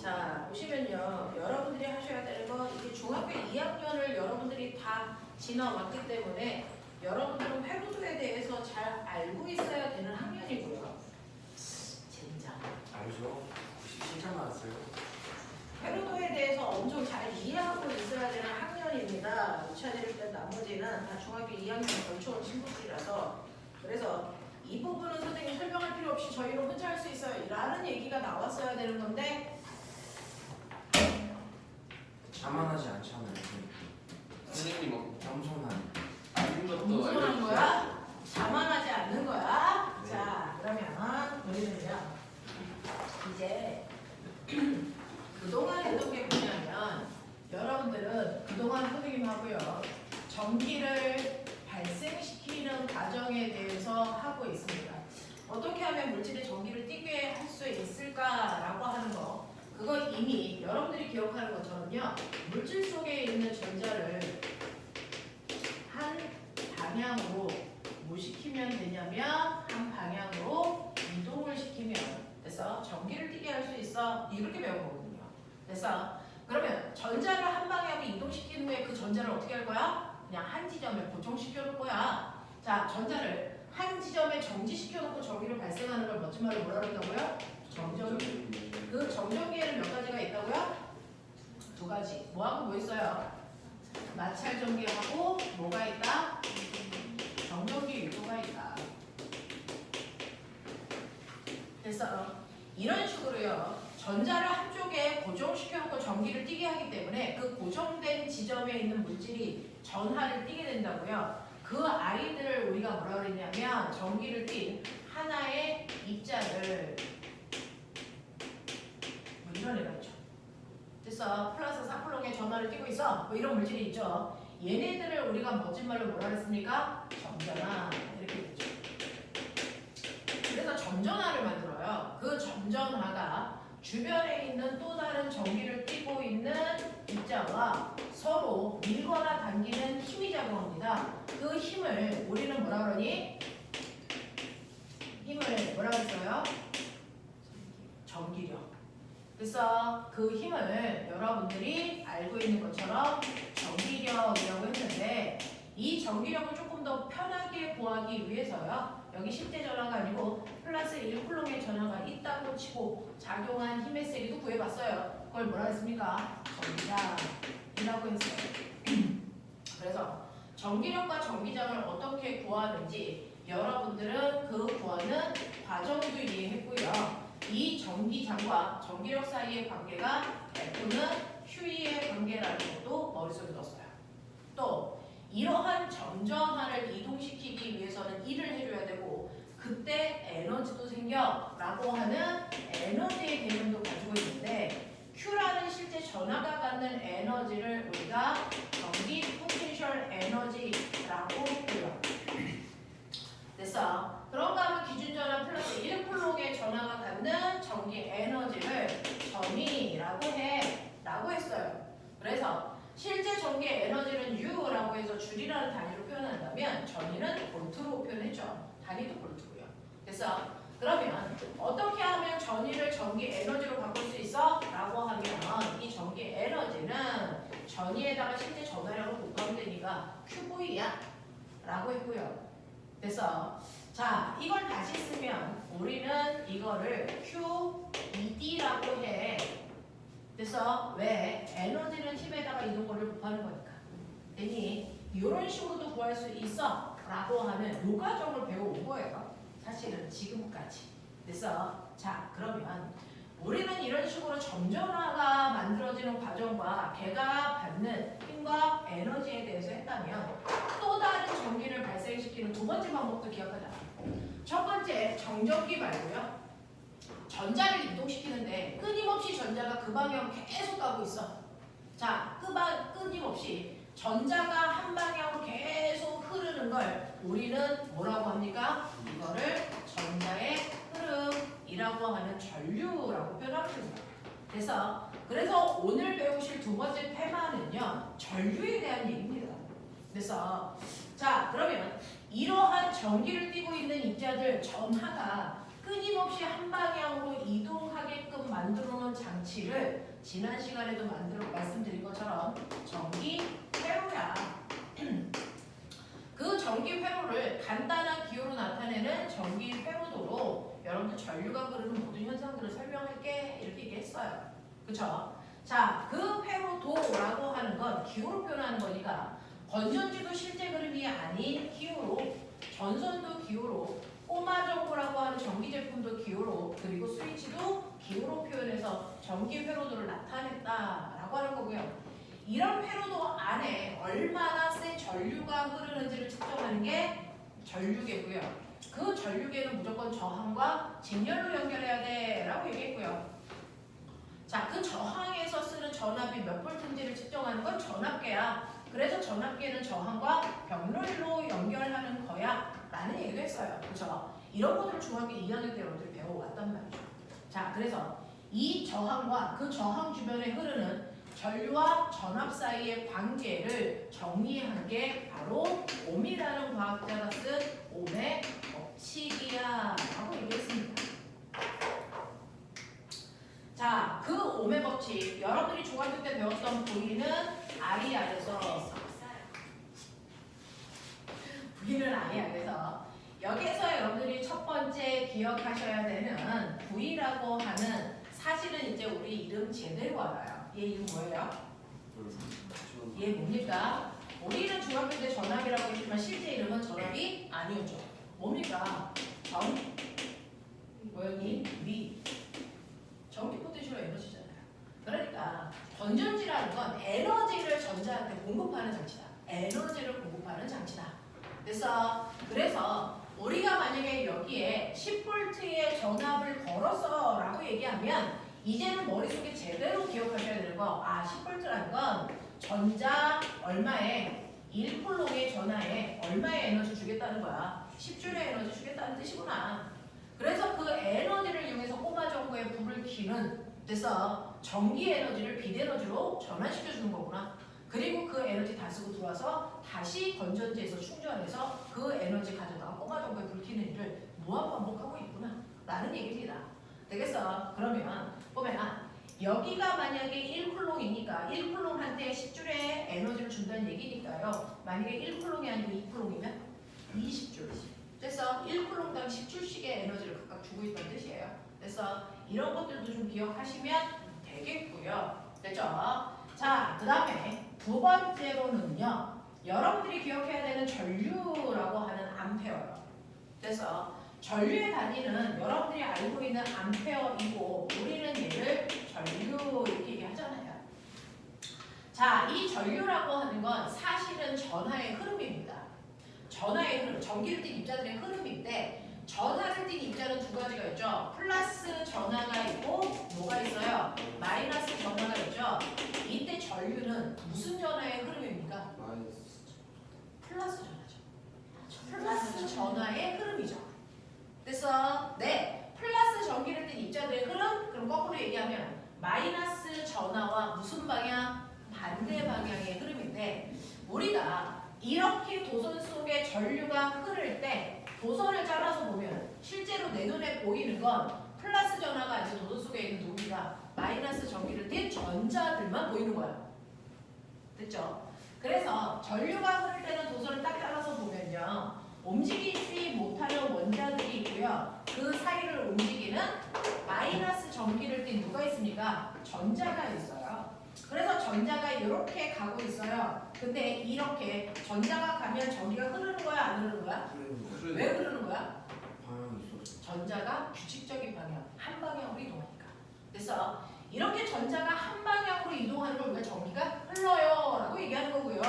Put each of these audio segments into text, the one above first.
자, 보시면요. 여러분들이 하셔야 되는 건 이게 중학교 2학년을 여러분들이 다 지나왔기 때문에 여러분들은 회로도에 대해서 잘 알고 있어야 되는 학년이고요. 젠장. 알죠? 97점 나왔어요. 회로도에 대해서 엄청 잘 이해하고 있어야 되는 학년입니다. 이차례를 뺀 나머지는 다 중학교 2학년 걸쳐온 친구들이라서 그래서 이 부분은 선생님 설명할 필요 없이 저희로 혼자 할 수 있어요 라는 얘기가 나왔어야 되는 건데 자만하지 않잖아요. 선생님 뭐 겸손한. 아는 것도 겸손한 알려주세요. 거야? 자만하지 않는 거야? 네. 자, 그러면 우리는요 이제 그동안 했던 게 뭐냐면 여러분들은 그동안 선생님하고요 전기를 발생시키는 과정에 대해서 하고 있습니다. 어떻게 하면 물질의 전기를 띠게 할 수 있을까라고 하는 거 그거 이미 여러분들이 기억하는 것처럼요 물질 속에 있는 전자를 한 방향으로 뭐 시키면 되냐면 한 방향으로 이동을 시키면 그래서 전기를 띠게 할 수 있어 이렇게 배운 거거든요. 그래서 그러면 전자를 한 방향으로 이동시킨 후에 그 전자를 어떻게 할 거야? 그냥 한 지점에 고정시켜 놓을 거야. 자, 전자를 한 지점에 정지시켜 놓고 전기를 발생하는 걸 멋진 말로 뭐라 그런다고요? 정전기. 그 정전기에는 몇 가지가 있다고요? 두 가지. 뭐하고 뭐 있어요? 마찰 전기하고 뭐가 있다? 정전기 유도가 있다. 그래서 이런 식으로요. 전자를 한쪽에 고정시켜놓고 전기를 띠게 하기 때문에 그 고정된 지점에 있는 물질이 전하를 띠게 된다고요. 그 아이들을 우리가 뭐라 그랬냐면 전기를 띤 하나의 입자를 뭐 이런 애가 있죠. 그래서 플러스 4쿨롱의 전하를 띠고 있어. 뭐 이런 물질이 있죠. 얘네들을 우리가 멋진 말로 뭐라 그랬습니까? 점전하 이렇게 되죠. 그래서 점전하를 만들어요. 그 점전하가 주변에 있는 또 다른 전기를 띠고 있는 입자와 서로 밀거나 당기는 힘이 작용합니다. 그 힘을 우리는 뭐라 그러니? 힘을 뭐라 그랬어요? 전기력. 그래서 그 힘을 여러분들이 알고 있는 것처럼 전기력이라고 했는데 이 전기력을 조금 더 편하게 구하기 위해서요. 여기 10대 전하가 아니고 플러스 1쿨롱의 전하가 있다고 치고 작용한 힘의 세기도 구해봤어요. 그걸 뭐라 했습니까? 전기장이라고 했어요. 그래서 전기력과 전기장을 어떻게 구하는지 여러분들은 그 구하는 과정도 이해했고요. 이 전기장과 전기력 사이의 관계가 F는 Q의 관계라는 것도 머릿속에 넣었어요. 또 이러한 점전하를 이동시키기 위해서는 일을 해줘야 되고 그때 에너지도 생겨 라고 하는 에너지의 개념도 가지고 있는데 Q라는 실제 전하가 갖는 에너지를 우리가 전기 포텐셜 에너지라고 했고요. 됐어. 그런가 하면 기준전하 플러스 1쿨롱의 전하가 갖는 전기 에너지를 전위라고 해 라고 했어요. 그래서 실제 전기 에너지는 U라고 해서 줄이라는 단위로 표현한다면 전위는 볼트로 표현했죠. 단위도 볼트고요. 그래서 그러면 어떻게 하면 전위를 전기 에너지로 바꿀 수 있어? 라고 하면 이 전기 에너지는 전위에다가 실제 전하량을 곱하면 되니까 QV야 라고 했고요. 그래서 자 이걸 다시 쓰면 우리는 이거를 QED라고 해. 그래서 왜? 에너지는 힘에다가 이동거리를 곱하는 거니까. 되니 이런 식으로도 구할 수 있어 라고 하는 요 과정을 배워온 거예요. 사실은 지금까지. 그래서 자 그러면 우리는 이런 식으로 점전화가 만들어지는 과정과 걔가 받는 힘과 에너지에 대해서 했다면 또 다른 전기를 발생시키는 두 번째 방법도 기억하자. 첫 번째 정전기 말고요. 전자를 이동시키는데 끊임없이 전자가 그 방향으로 계속 가고 있어. 자, 끊임없이 전자가 한 방향으로 계속 흐르는 걸 우리는 뭐라고 합니까? 이거를 전자의 흐름이라고 하는 전류라고 표현합니다. 그래서 오늘 배우실 두 번째 테마는요. 전류에 대한 얘기입니다. 그래서 자 그러면 이러한 전기를 띠고 있는 입자들 전하가 끊임없이 한 방향으로 이동하게끔 만들어 놓은 장치 장치를 지난 시간에도 말씀드린 것처럼 전기 회로야. 그 전기 회로를 간단한 기호로 나타내는 전기 회로도로 여러분들 전류가 흐르는 모든 현상들을 설명할게 이렇게 얘기했어요. 그쵸? 자, 그 회로도라고 하는 건 기호로 표현하는 거니까 건전지도 실제 흐름이 아닌 기호로, 전선도 기호로, 꼬마 전구라고 하는 전기 제품도 기호로, 그리고 스위치도 기호로 표현해서 전기 회로도를 나타냈다라고 하는 거고요. 이런 회로도 안에 얼마나 센 전류가 흐르는지를 측정하는 게 전류계고요. 그 전류계는 무조건 저항과 직렬로 연결해야 돼라고 얘기했고요. 자, 그 저항에서 쓰는 전압이 몇 볼트인지를 측정하는 건 전압계야. 그래서 전압계는 저항과 병렬로 연결하는 거야 라는 얘기도 했어요. 그렇죠? 이런 것들을 중학교 2학년 때 여러분들이 배워왔단 말이죠. 자, 그래서 이 저항과 그 저항 주변에 흐르는 전류와 전압 사이의 관계를 정의한 게 바로 옴이라는 과학자가 쓴 옴의 법칙이야 라고 얘기했습니다. 자, 그 옴의 법칙, 여러분들이 중학교 때 배웠던 V는 R이 안에서 V는 I 안에서 여기에서 여러분들이 첫 번째 기억하셔야 되는 V라고 하는 사실은 이제 우리 이름 제대로 알아요. 얘 이름 뭐예요? 얘 뭡니까? 우리는 중학교 때 전압이라고 했지만 실제 이름은 전압이 아니었죠. 뭡니까? 뭐였니? 위. 전기 포텐셜 에너지잖아요. 그러니까 건전지라는 건 에너지를 전자한테 공급하는 장치다. 에너지를 공급하는 장치다. 그래서 우리가 만약에 여기에 10V의 전압을 걸었어 라고 얘기하면 이제는 머릿속에 제대로 기억하셔야 되는 거, 10V라는 건 전자 얼마에 1쿨롱의 전하에 얼마의 에너지 주겠다는 거야. 10J의 에너지 주겠다는 뜻이구나. 그래서 그 에너지를 이용해서 꼬마 전구에 불을 켜는 데서 전기 에너지를 빛에너지로 전환시켜주는 거구나. 그리고 그 에너지 다 쓰고 들어와서 다시 건전지에서 충전해서 그 에너지 가져다가 꼬마 전구에 불 켜는 일을 무한 반복하고 있구나 라는 얘기입니다. 되겠어? 그러면 보면 여기가 만약에 1쿨롱이니까 1쿨롱한테 10줄의 에너지를 준다는 얘기니까요. 만약에 1쿨롱이 아니고 2쿨롱이면 20줄. 그래서 1쿨롱당 10줄씩의 에너지를 각각 주고 있다는 뜻이에요. 그래서 이런 것들도 좀 기억하시면 되겠고요. 됐죠? 자, 그 다음에 두 번째로는요. 여러분들이 기억해야 되는 전류라고 하는 암페어요. 그래서 전류의 단위는 여러분들이 알고 있는 암페어이고 우리는 얘를 전류 이렇게 얘기하잖아요. 자, 이 전류라고 하는 건 사실은 전하의 흐름입니다. 전하의 흐름, 전기를 띤 입자들의 흐름인데 전하를 띤 입자는 두 가지가 있죠. 플러스 전하가 있고 뭐가 있어요? 마이너스 전하가 있죠. 이때 전류는 무슨 전하의 흐름입니까? 플러스 전하죠. 플러스 전하의 흐름이죠. 그래서 플러스 전기를 띤 입자들의 흐름, 그럼 거꾸로 얘기하면 마이너스 전하와 무슨 방향? 반대 방향의 흐름인데 우리가 이렇게 도선 속에 전류가 흐를 때 도선을 잘라서 보면 실제로 내 눈에 보이는 건 플러스 전하가 아니라 도선 속에 있는 우리가 마이너스 전기를 띤 전자들만 보이는 거야. 됐죠? 그래서 전류가 흐를 때는 도선을 딱 잘라서 보면요. 움직이지 못하는 원자들이 있고요. 그 사이를 움직이는 마이너스 전기를 띤 누가 있습니까? 전자가 있어요. 그래서 전자가 이렇게 가고 있어요. 근데 이렇게 전자가 가면 전기가 흐르는 거야? 안 흐르는 거야? 왜 흐르는 거야? 방향이 있었어. 전자가 규칙적인 방향, 한 방향으로 이동하니까. 그래서 이렇게 전자가 한 방향으로 이동하는 걸 우리가 전기가 흘러요 라고 얘기하는 거고요.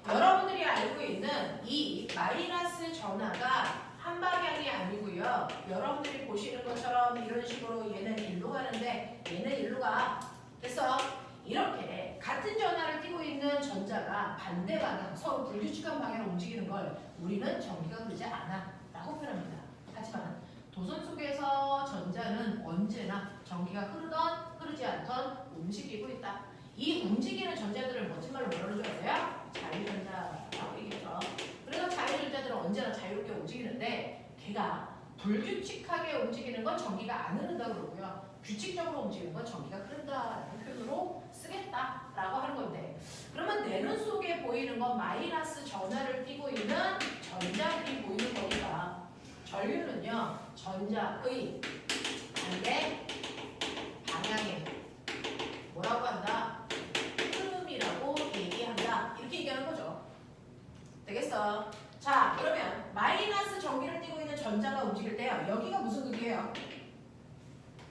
여러분들이 알고 있는 이 마이너스 전하가 한 방향이 아니고요. 여러분들이 보시는 것처럼 이런 식으로 얘는 일로 가는데 얘는 일로 가. 그래서 이렇게 같은 전하를 띠고 있는 전자가 반대 방향, 서로 불규칙한 방향으로 움직이는 걸 우리는 전기가 흐르지 않아 라고 표현합니다. 하지만 도선 속에서 전자는 언제나 전기가 흐르던 흐르지 않던 움직이고 있다. 이 움직이는 전자들을 멋진 말로 뭐라고 줄 아세요? 자유전자라고 얘기했죠. 그래서 자유전자들은 언제나 자유롭게 움직이는데 걔가 불규칙하게 움직이는 건 전기가 안 흐른다 그러고요. 규칙적으로 움직이는 건 전기가 흐른다 보이는 건 마이너스 전하를 띠고 있는 전자들이 보이는 겁니다. 전류는요, 전자의 반대 방향에 뭐라고 한다? 흐름이라고 얘기한다. 이렇게 얘기하는 거죠. 되겠어? 자, 그러면 마이너스 전기를 띠고 있는 전자가 움직일 때요. 여기가 무슨 극이에요?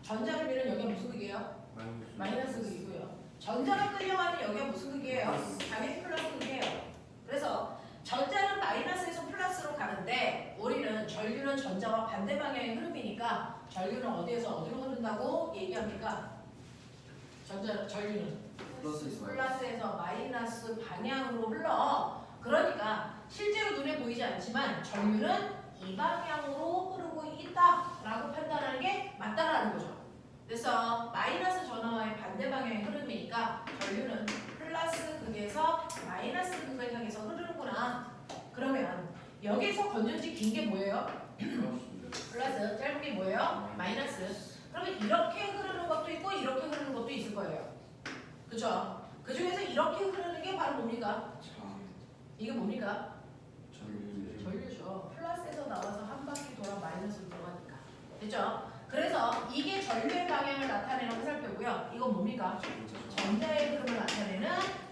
전자를 밀는 여기가 무슨 극이에요? 마이너스 극이고요. 전자가 끌려가는 여기가 무슨 극이에요? 당연히 플러스 극이에요. 그래서 전자는 마이너스에서 플러스로 가는데 우리는 전류는 전자와 반대 방향의 흐름이니까 전류는 어디에서 어디로 흐른다고 얘기합니까? 전류는 플러스에서 마이너스 방향으로 흘러. 그러니까 실제로 눈에 보이지 않지만 전류는 이 방향으로 흐르고 있다라고 판단하는 게 맞다라는 거죠. 그래서 마이너스 전하와의 반대 방향의 흐름이니까 전류는 플러스 극에서 마이너스 극을 향해서 흐르는구나. 그러면 여기서 건전지 긴 게 뭐예요? 플러스, 짧은 게 뭐예요? 마이너스. 그러면 이렇게 흐르는 것도 있고 이렇게 흐르는 것도 있을 거예요. 그죠? 그 중에서 이렇게 흐르는 게 바로 뭡니까? 이게 뭡니까? 전류죠. 플러스에서 나와서 한 바퀴 돌아 마이너스로 들어가니까. 됐죠? 그래서 이게 전류의 방향을 나타내는 화살표고요. 이건 뭡니까? 전자의 흐름을 나타내는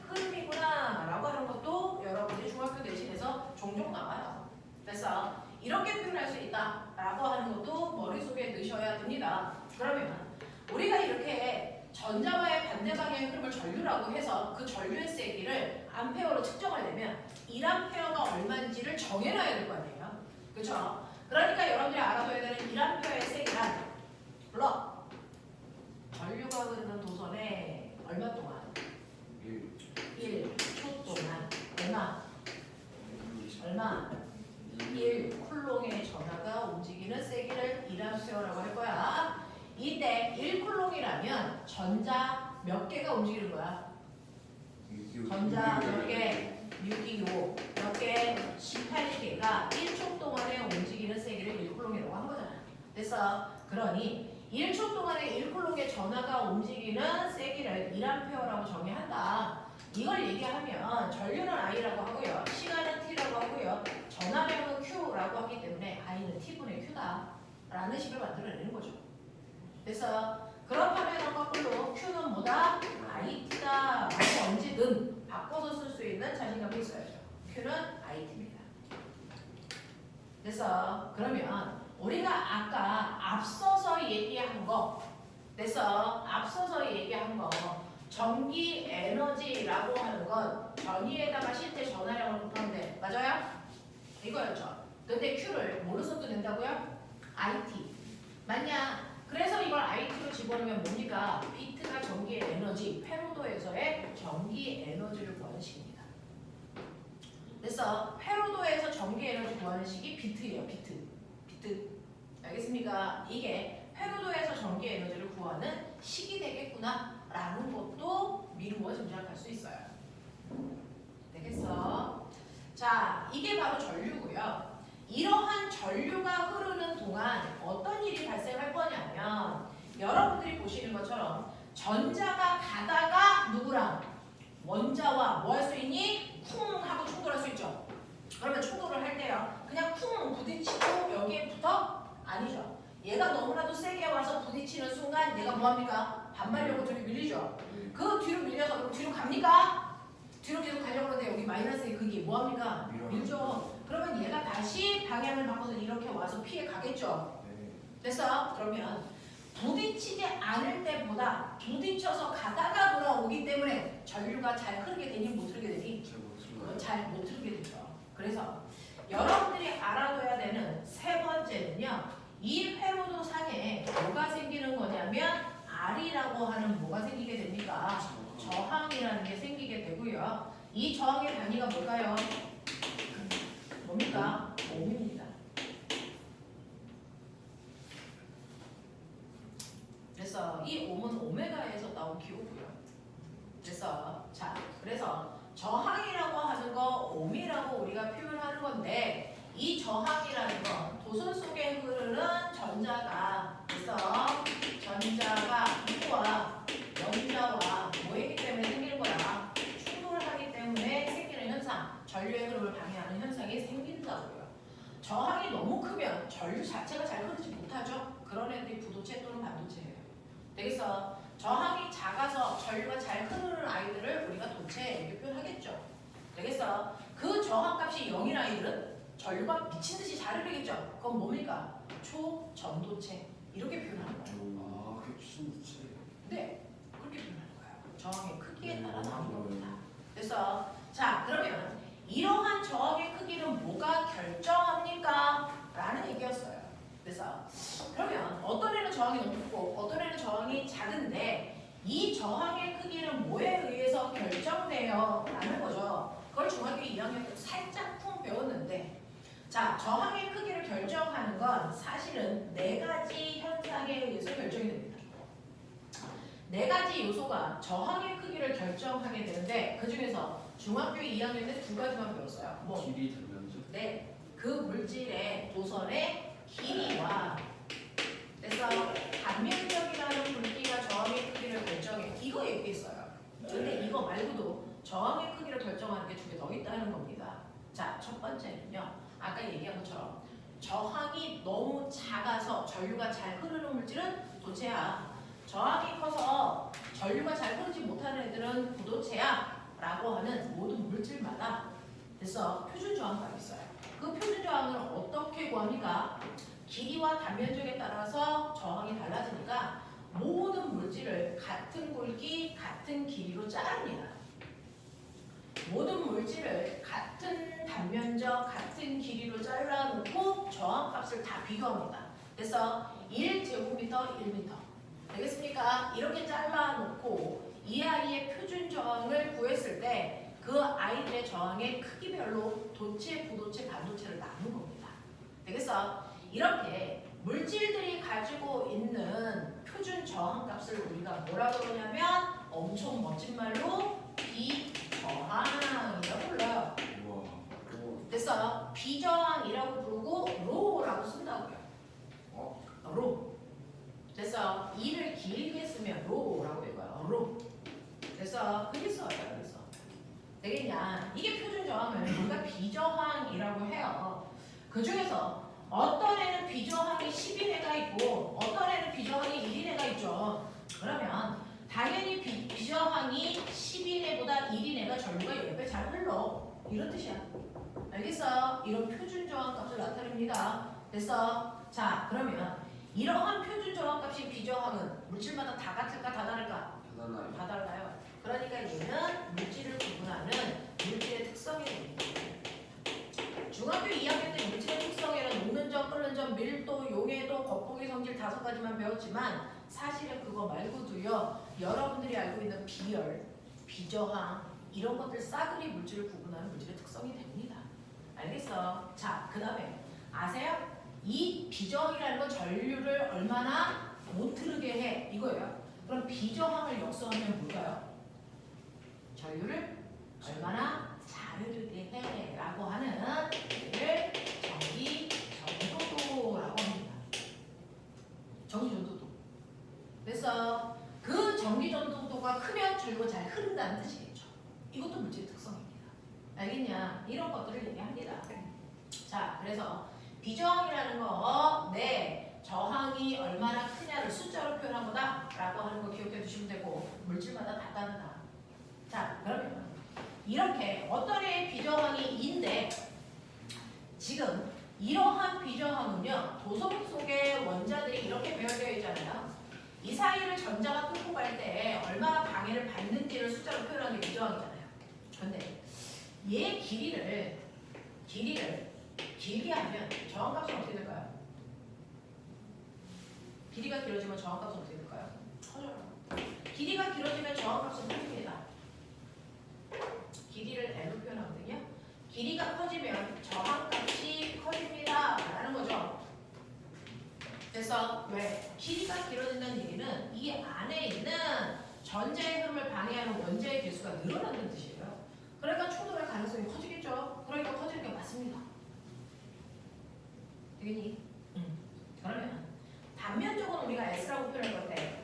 흐름이구나 라고 하는 것도 여러분들이 중학교 내신에서 종종 나와요. 그래서 이렇게 표현할 수 있다 라고 하는 것도 머릿속에 넣으셔야 됩니다. 그러면 우리가 이렇게 전자와의 반대 방향의 흐름을 전류라고 해서 그 전류의 세기를 암페어로 측정하려면 1암페어가 얼마인지를 정해놔야 될 거 아니에요. 그렇죠? 그러니까 여러분들이 알아둬야 되는 1암페어의 세기란 물론 전류가 흐르는 도선에 얼마 동안? 1초 동안 얼마? 1쿨롱의 전하가 움직이는 세기를 1암페어라고 할 거야. 이때 1쿨롱이라면 전자 몇 개가 움직이는 거야? 전자 몇 개? 625 몇 개? 18개가 1초 동안에 움직이는 세기를 1쿨롱이라고 한 거잖아. 그래서 그러니 1초 동안에 1쿨롱의 전하가 움직이는 세기를 1암페어라고 정의한다. 이걸 얘기하면 전류는 I라고 하고요. 시간은 T라고 하고요. 전하량은 Q라고 하기 때문에 I는 T분의 Q다 라는 식을 만들어내는 거죠. 그래서 그렇다면 거꾸로 Q는 뭐다? IT다 라고 언제든 바꿔서 쓸 수 있는 자신감이 있어야죠. Q는 IT입니다. 그래서 그러면 우리가 아까 앞서서 얘기한 거 전기 에너지라고 하는 건 전위에다가 실제 전하량을 곱하면 돼. 맞아요? 이거였죠. 근데 Q를 뭐로 써도 된다고요? IT. 맞냐? 그래서 이걸 IT로 집어넣으면 뭡니까? 비트가 전기의 에너지, 페로도에서의 전기 에너지를 구하는 식입니다. 그래서 페로도에서 전기 에너지 구하는 식이 비트예요. 비트. 알겠습니까? 이게 페로도에서 전기 에너지를 구하는 식이 되겠구나 라는 것도 미루어 짐작할 수 있어요. 되겠어? 자, 이게 바로 전류고요. 이러한 전류가 흐르는 동안 어떤 일이 발생할 거냐면 여러분들이 보시는 것처럼 전자가 가다가 누구랑? 원자와 뭐 할 수 있니? 쿵 하고 충돌할 수 있죠. 그러면 충돌을 할 때요. 그냥 쿵 부딪히고 여기에 붙어? 아니죠. 얘가 너무나도 세게 와서 부딪히는 순간 얘가 뭐합니까? 반발력으로 뒤로 밀리죠. 그 뒤로 밀려서 그럼 뒤로 갑니까? 뒤로 계속 가려고 하는데 여기 마이너스의 극이 뭐합니까? 밀죠. 그러면 얘가 다시 방향을 바꿔서 이렇게 와서 피해 가겠죠. 됐어? 그러면 부딪히지 않을 때보다 부딪혀서 가다가 돌아오기 때문에 전류가 잘 흐르게 되니 못 흐르게 되니? 잘 못 흐르게 되죠. 그래서 여러분들이 알아둬야 되는 세 번째는요. 이 페로도 상에 뭐가 생기는 거냐면 R이라고 하는 뭐가 생기게 됩니까? 저항이라는 게 생기게 되고요. 이 저항의 단위가 뭘까요? 뭡니까? 옴입니다. 그래서 이 옴은 오메가에서 나온 기호고요. 그래서 저항이라고 하는 거 옴이라고 우리가 표현하는 건데 이 저항이라는 건 도선 속에 흐르는 전자가 그래서 전자가 이와 영자와 뭐이기 때문에 생기는 거야? 충돌하기 때문에 생기는 현상. 애들이 부도체 또는 반도체예요. 되겠어? 저항이 작아서 전류가 잘 흐르는 아이들을 우리가 도체 이렇게 표현하겠죠. 되겠어? 그 저항값이 0인 아이들은 전류가 미친 듯이 잘 흐르겠죠. 그건 뭡니까? 초전도체 이렇게 표현하는 거예요. 그게 무슨 무슨 네, 그렇게 표현하는 거예요. 저항의 크기에 따라 네, 나오는 겁니다. 그래서 자 그러면 이러한 저항의 크기는 뭐가 결정합니까? 라는 얘기였어요. 그래서 그러면 어떤 애는 저항이 너무 크고 어떤 애는 저항이 작은데 이 저항의 크기는 뭐에 의해서 결정돼요? 라는 거죠. 그걸 중학교 2학년 때 살짝쿵 배웠는데 자 저항의 크기를 결정하는 건 사실은 4가지 현상에 의해서 결정이 됩니다. 4가지 요소가 저항의 크기를 결정하게 되는데 그 중에서 중학교 2학년 때 2가지만 배웠어요. 뭐? 길이 들면서 네, 그 물질의 도선의 길이와 그래서 단면적이라는 굵기가 저항의 크기를 결정해. 이거 얘기했어요. 근데 이거 말고도 저항의 크기를 결정하는 게 2개 더 있다는 겁니다. 자, 첫 번째는요. 아까 얘기한 것처럼 저항이 너무 작아서 전류가 잘 흐르는 물질은 도체야. 저항이 커서 전류가 잘 흐르지 못하는 애들은 부도체야. 라고 하는 모든 물질마다 그래서 표준 저항값이 있어요. 그 표준 저항을 어떻게 구합니까? 길이와 단면적에 따라서 저항이 달라지니까 모든 물질을 같은 굵기, 같은 길이로 자릅니다. 모든 물질을 같은 단면적, 같은 길이로 잘라놓고 저항값을 다 비교합니다. 그래서 1제곱미터 1m 되겠습니까? 이렇게 잘라놓고 이 아이의 표준 저항을 구했을 때 그 아이들의 저항의 크기별로 도체, 부도체, 반도체를 나눈 겁니다. 되겠어? 이렇게 물질들이 가지고 있는 표준 저항값을 우리가 뭐라고 그러냐면 엄청 멋진 말로 비저항이라고 불러요. 우와. 그래서 비저항이라고 부르고 로라고 쓴다고요. 로. 그래서 이를 길게 쓰면 로라고 되고요. 로. 그래서 그게 써요. 그래서 되겠냐? 이게 표준 저항을 우리가 비저항이라고 해요. 그 중에서 어떤 애는 비저항이 12회가 있고 어떤 애는 비저항이 1인회가 있죠. 그러면 당연히 비저항이 12회보다 1인회가 전류가 10배 잘 흘러. 이런 뜻이야. 알겠어요? 이런 표준 저항값을 나타냅니다. 됐어? 자, 그러면 이러한 표준 저항값인 비저항은 물질마다 다 같을까 다 다를까? 하나나요. 다 달라요. 그러니까 얘는 물질을 구분하는 물질의 특성이 됩니다. 중학교 2학년 때 물질의 특성에는 녹는 점, 끓는 점, 밀도, 용해도, 겉보기 성질 5가지만 배웠지만 사실은 그거 말고도요. 여러분들이 알고 있는 비열, 비저항 이런 것들 싸그리 물질을 구분하는 물질의 특성이 됩니다. 알겠어? 자, 그 다음에 아세요? 이 비저항이라는 건 전류를 얼마나 못 흐르게 해 이거예요. 그럼 비저항을 역수하면 뭘까요? 전류를 얼마나 잘 흐르게 해 라고 하는 얘를 전기 전도도라고 합니다. 전기 전도도. 그래서 그 전기 전도도가 크면 전류가 잘 흐른다는 뜻이겠죠. 이것도 물질의 특성입니다. 알겠냐? 이런 것들을 얘기합니다. 자, 그래서 비저항이라는 거, 네, 저항이 얼마나 크냐를 숫자로 표현한 거다라고 하는 거 기억해 두시면 되고 물질마다 다 다르다. 자, 그러면 이렇게 어떤 애의 비저항이인데 지금 이러한 비저항은요 도성 속의 원자들이 이렇게 배열되어 있잖아요. 이 사이를 전자가 뚫고 갈 때 얼마나 방해를 받는지를 숫자로 표현하는 게 비저항이잖아요. 그런데 얘 길이를 길게 하면 저항값은 어떻게 될까요? 길이가 길어지면 저항값은 어떻게 될까요? 커져요. 길이가 길어지면 저항값은 커집니다. 길이를 n으로 표현하거든요. 길이가 커지면 저항값이 커집니다. 라는 거죠. 그래서 왜? 길이가 길어진다는 얘기는 이 안에 있는 전자의 흐름을 방해하는 원자의 개수가 늘어난다는 뜻이에요. 그러니까 충돌할 가능성이 커지겠죠. 그러니까 커지는 게 맞습니다. 되겠니? 그러면 단면적으로 우리가 S라고 표현할 건데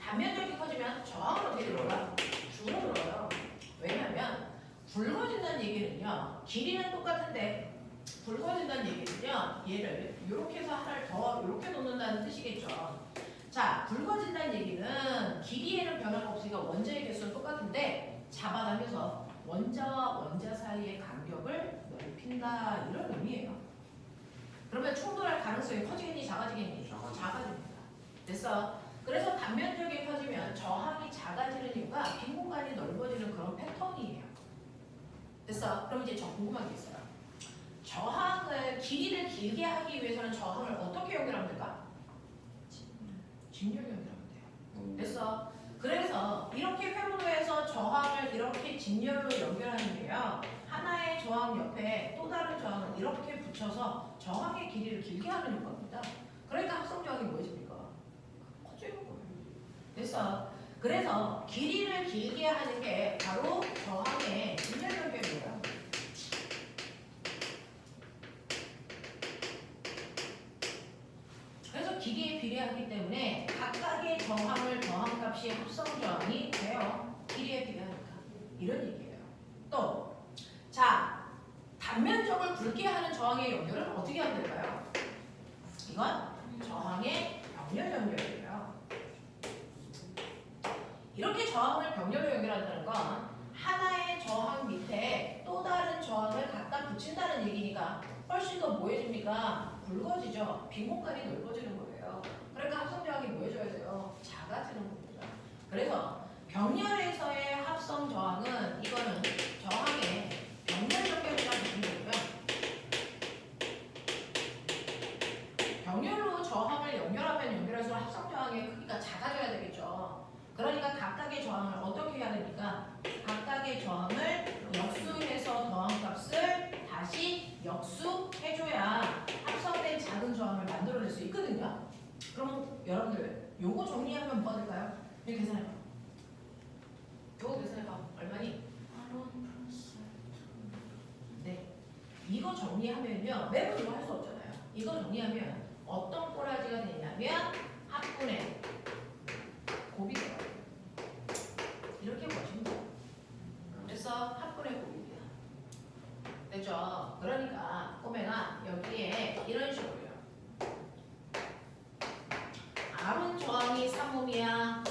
단면적이 커지면 저항은 어떻게 될까? 줄어들어요. 왜냐하면 굵어진다는 얘기는요. 길이는 똑같은데 굵어진다는 얘기는요. 얘를 이렇게 해서 하나를 더 이렇게 놓는다는 뜻이겠죠. 자, 굵어진다는 얘기는 길이에는 변화가 없으니까 원자의 개수는 똑같은데 잡아가면서 원자와 원자 사이의 간격을 넓힌다 이런 의미예요. 그러면 충돌할 가능성이 커지겠니 작아지겠니? 작아집니다. 됐어? 그래서 단면적이 커지면 저항이 작아지는 이유가 빈 공간이 넓어지는 그런 패턴이에요. 됐어? 그럼 이제 저 궁금한 게 있어요. 저항을 길이를 길게 하기 위해서는 저항을 어떻게 연결하면 될까? 직렬 연결하면 돼요. 됐어? 그래서 이렇게 회로도에서 저항을 이렇게 직렬로 연결하는 게요. 하나의 저항 옆에 또 다른 저항을 이렇게 붙여서 저항의 길이를 길게 하는 겁니다. 그러니까 합성 저항이 뭐해집니까? 커지는 거예요. 됐어? 그래서 길이를 길게 하는 게 바로 저항의 직렬 연결이에요. 그래서 길이에 비례하기 때문에 각각의 저항을 저항값이 합성 저항이 돼요. 길이에 비례하니까. 이런 얘기예요. 또, 자, 단면적을 굵게 하는 저항의 연결은 어떻게 하면 될까요? 이건 저항의 병렬 연결이에요. 이렇게 저항을 병렬로 연결한다는 건 하나의 저항 밑에 또 다른 저항을 갖다 붙인다는 얘기니까 훨씬 더 뭐해집니까? 굵어지죠. 빈 공간이 넓어지는 거예요. 그러니까 합성 저항이 뭐해져야 돼요? 작아지는 겁니다. 그래서 병렬에서의 합성 저항은 이거는 저항의 병렬 연결이라고 보시면 되고요. 병렬로 저항을 연결하면 연결할수록 합성 저항의 크기가 작아져야 되겠죠. 그러니까 각각의 저항을 어떻게 해야 됩니까? 각각의 저항을 역수해서 저항값을 다시 역수해줘야 합성된 작은 저항을 만들어낼 수 있거든요. 그럼 여러분들 요거 정리하면 뭐가 될까요? 이렇게 계산해봐. 요거 계산해봐. 얼마니? 네. 이거 정리하면요. 매번 이거 할 수 없잖아요. 이거 정리하면 어떤 꼬라지가 되냐면 합분의 곱이 돼요. 이렇게 보시면 돼요. 그래서 합분의 곱입니다. 됐죠? 그러니까 꼬맹아 여기에 이런 식으로요. R은 저항이 3옴이야.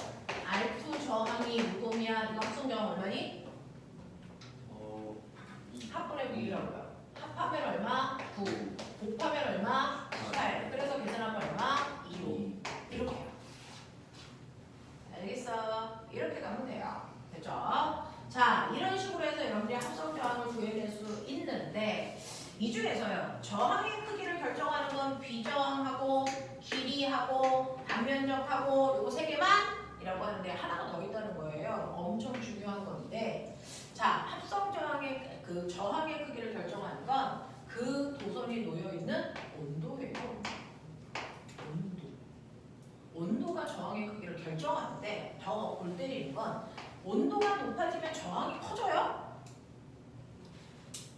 R2 저항이 6옴이야. 이거 합성 저항 얼마니? 합분의 9이라고요. 합하면 얼마? 9. 곱하면 얼마? 8. 그래서 계산하면 얼마? 2옴. 이렇게 해요. 알겠어? 이렇게 가면 돼요. 됐죠? 자, 이런 식으로 해서 여러분들이 합성 저항을 구해낼 수 있는데 이 중에서요. 저항의 크기를 결정하는 건 비저항하고 길이하고 단면적하고 요거 세 개만이라고 하는데 하나가 더 있다는 거예요. 엄청 중요한 건데 자, 합성 저항의 그 저항의 크기를 결정하는 건 그 도선이 놓여 있는 온도예요. 온도가 저항의 크기를 결정하는데 더 골 때리는 건 온도가 높아지면 저항이 커져요?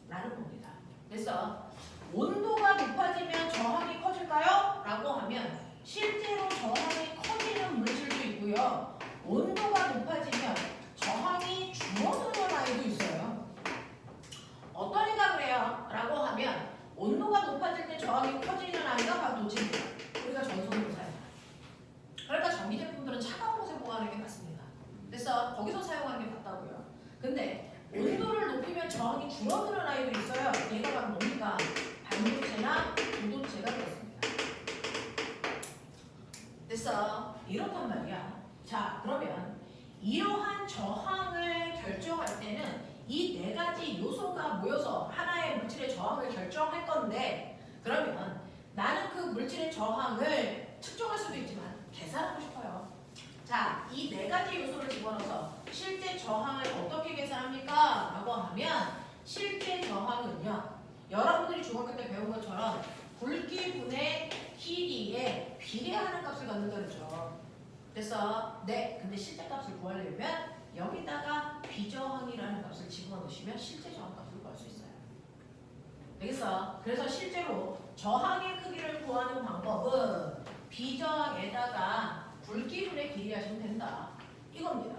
라는 겁니다. 그래서 온도가 높아지면 저항이 커질까요? 라고 하면 실제로 저항이 커지는 물질도 있고요. 온도가 높아지면 저항이 줄어드는 아이도 있어요. 어떤 애가 그래요? 라고 하면 온도가 높아질 때 저항이 커지는 아이가 바로 도체입니다. 우리가 전선으로 사용해요. 그러니까 전기 제품들은 차가운 곳에 보관하는 게 맞습니다. 그래서 거기서 사용하는 게 맞다고요. 근데 온도를 높이면 저항이 줄어드는 아이도 있어요. 얘가 바로 뭡니까? 반도체나 부도체가 그렇습니다. 됐어? 이렇단 말이야. 자, 그러면 이러한 저항을 결정할 때는 이 네 가지 요소가 모여서 하나의 물질의 저항을 결정할 건데 그러면 나는 그 물질의 저항을 측정할 수도 있지만 계산하고 싶어요. 자, 이 네 가지 요소를 집어넣어서 실제 저항을 어떻게 계산합니까? 라고 하면 실제 저항은요. 여러분들이 중학교 때 배운 것처럼 굵기분의 길이에 비례하는 값을 갖는다 그랬죠. 그래서 네, 근데 실제 값을 구하려면 여기다가 비저항이라는 값을 집어넣으시면 실제 저항값을 구할 수 있어요. 되겠어? 그래서 실제로 저항의 크기를 구하는 방법은 비저항에다가 굵기분의 길이 하시면 된다. 이겁니다.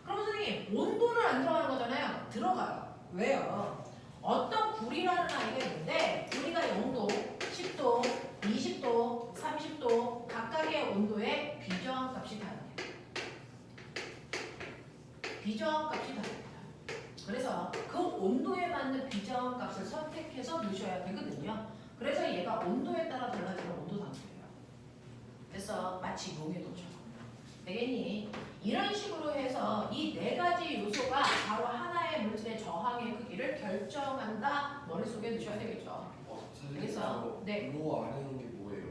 그럼 선생님 온도는 안 들어가는 거잖아요. 들어가요. 왜요? 어떤 굴이라는 아이가 있는데 우리가 0도, 10도, 20도, 30도 각각의 온도에 비저항 값이 다릅니다. 비저항 값이 다릅니다. 그래서 그 온도에 맞는 비저항 값을 선택해서 넣으셔야 되거든요. 그래서 얘가 온도에 따라 달라지는 온도 상태예요. 그래서 마치 용해도처럼. 되겠니? 이런 식으로 해서 이 네 가지 요소가 바로 하나의 물질의 저항의 크기를 결정한다. 머릿속에 넣으셔야 되겠죠. 선생님, 그래서, 네. 로 아래는 게 뭐예요?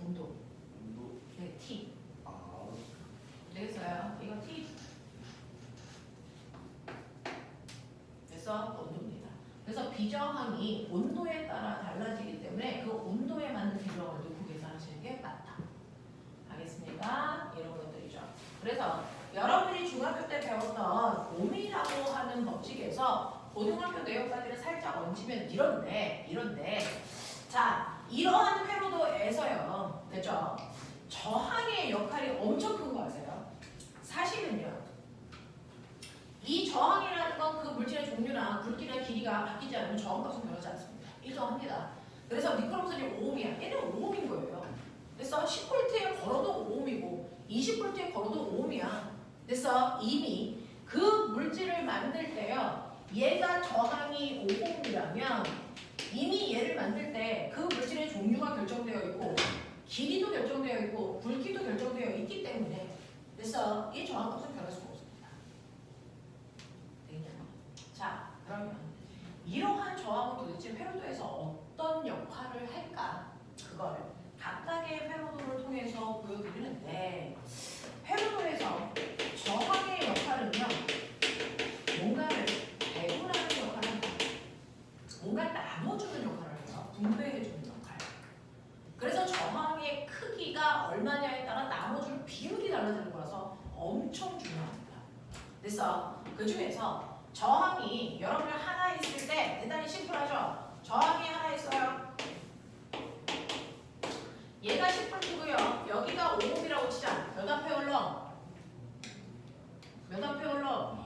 온도. 온도? 네, T. 아, 되겠어요? 이거 T. 그래서 온도입니다. 그래서 비저항이 온도에 따라 달라지기 때문에 그 온도에 맞는 비저항을 넣고 계산하시는 게 맞다. 알겠습니까? 이런 것들이죠. 그래서 여러분이 중학교 때 배웠던 오미라고 하는 법칙에서 고등학교 내용까지를 살짝 얹으면 이런데 자 이러한 회로도에서요 됐죠? 저항의 역할이 엄청 큰 거 아세요? 사실은요 이 저항이라는 건 그 물질의 종류나 굵기나 길이가 바뀌지 않으면 저항값은 변하지 않습니다. 일정합니다. 그래서 니크롬선이 5ohm이야. 얘는 5ohm인 거예요. 그래서 10V에 걸어도 5ohm이고 20V에 걸어도 5ohm이야. 그래서 이미 그 물질을 만들 때요. 얘가 저항이 5ohm이라면 이미 얘를 만들 때 그 물질의 종류가 결정되어 있고 길이도 결정되어 있고 굵기도 결정되어 있기 때문에 그래서 이 저항값은 변할 수가 없습니다. 자 그러면 이러한 저항은 도대체 회로도에서 어떤 역할을 할까? 그걸 각각의 회로도를 통해서 보여드리는데 회로도에서 저항의 역할은요 뭔가를 배분하는 역할을 합니다. 뭔가 나눠주는 역할을 해요. 분배해주는 역할. 그래서 저항의 크기가 얼마냐에 따라 나눠주는 비율이 달라지는 거라서 엄청 중요합니다. 그래서 그 중에서 저항이 여러분이 하나 있을 때 대단히 심플하죠? 저항이 하나 있어요. 얘가 10V고요. 여기가 5ohm이라고 치자. 몇 암페어 흘러? 몇 암페어 흘러?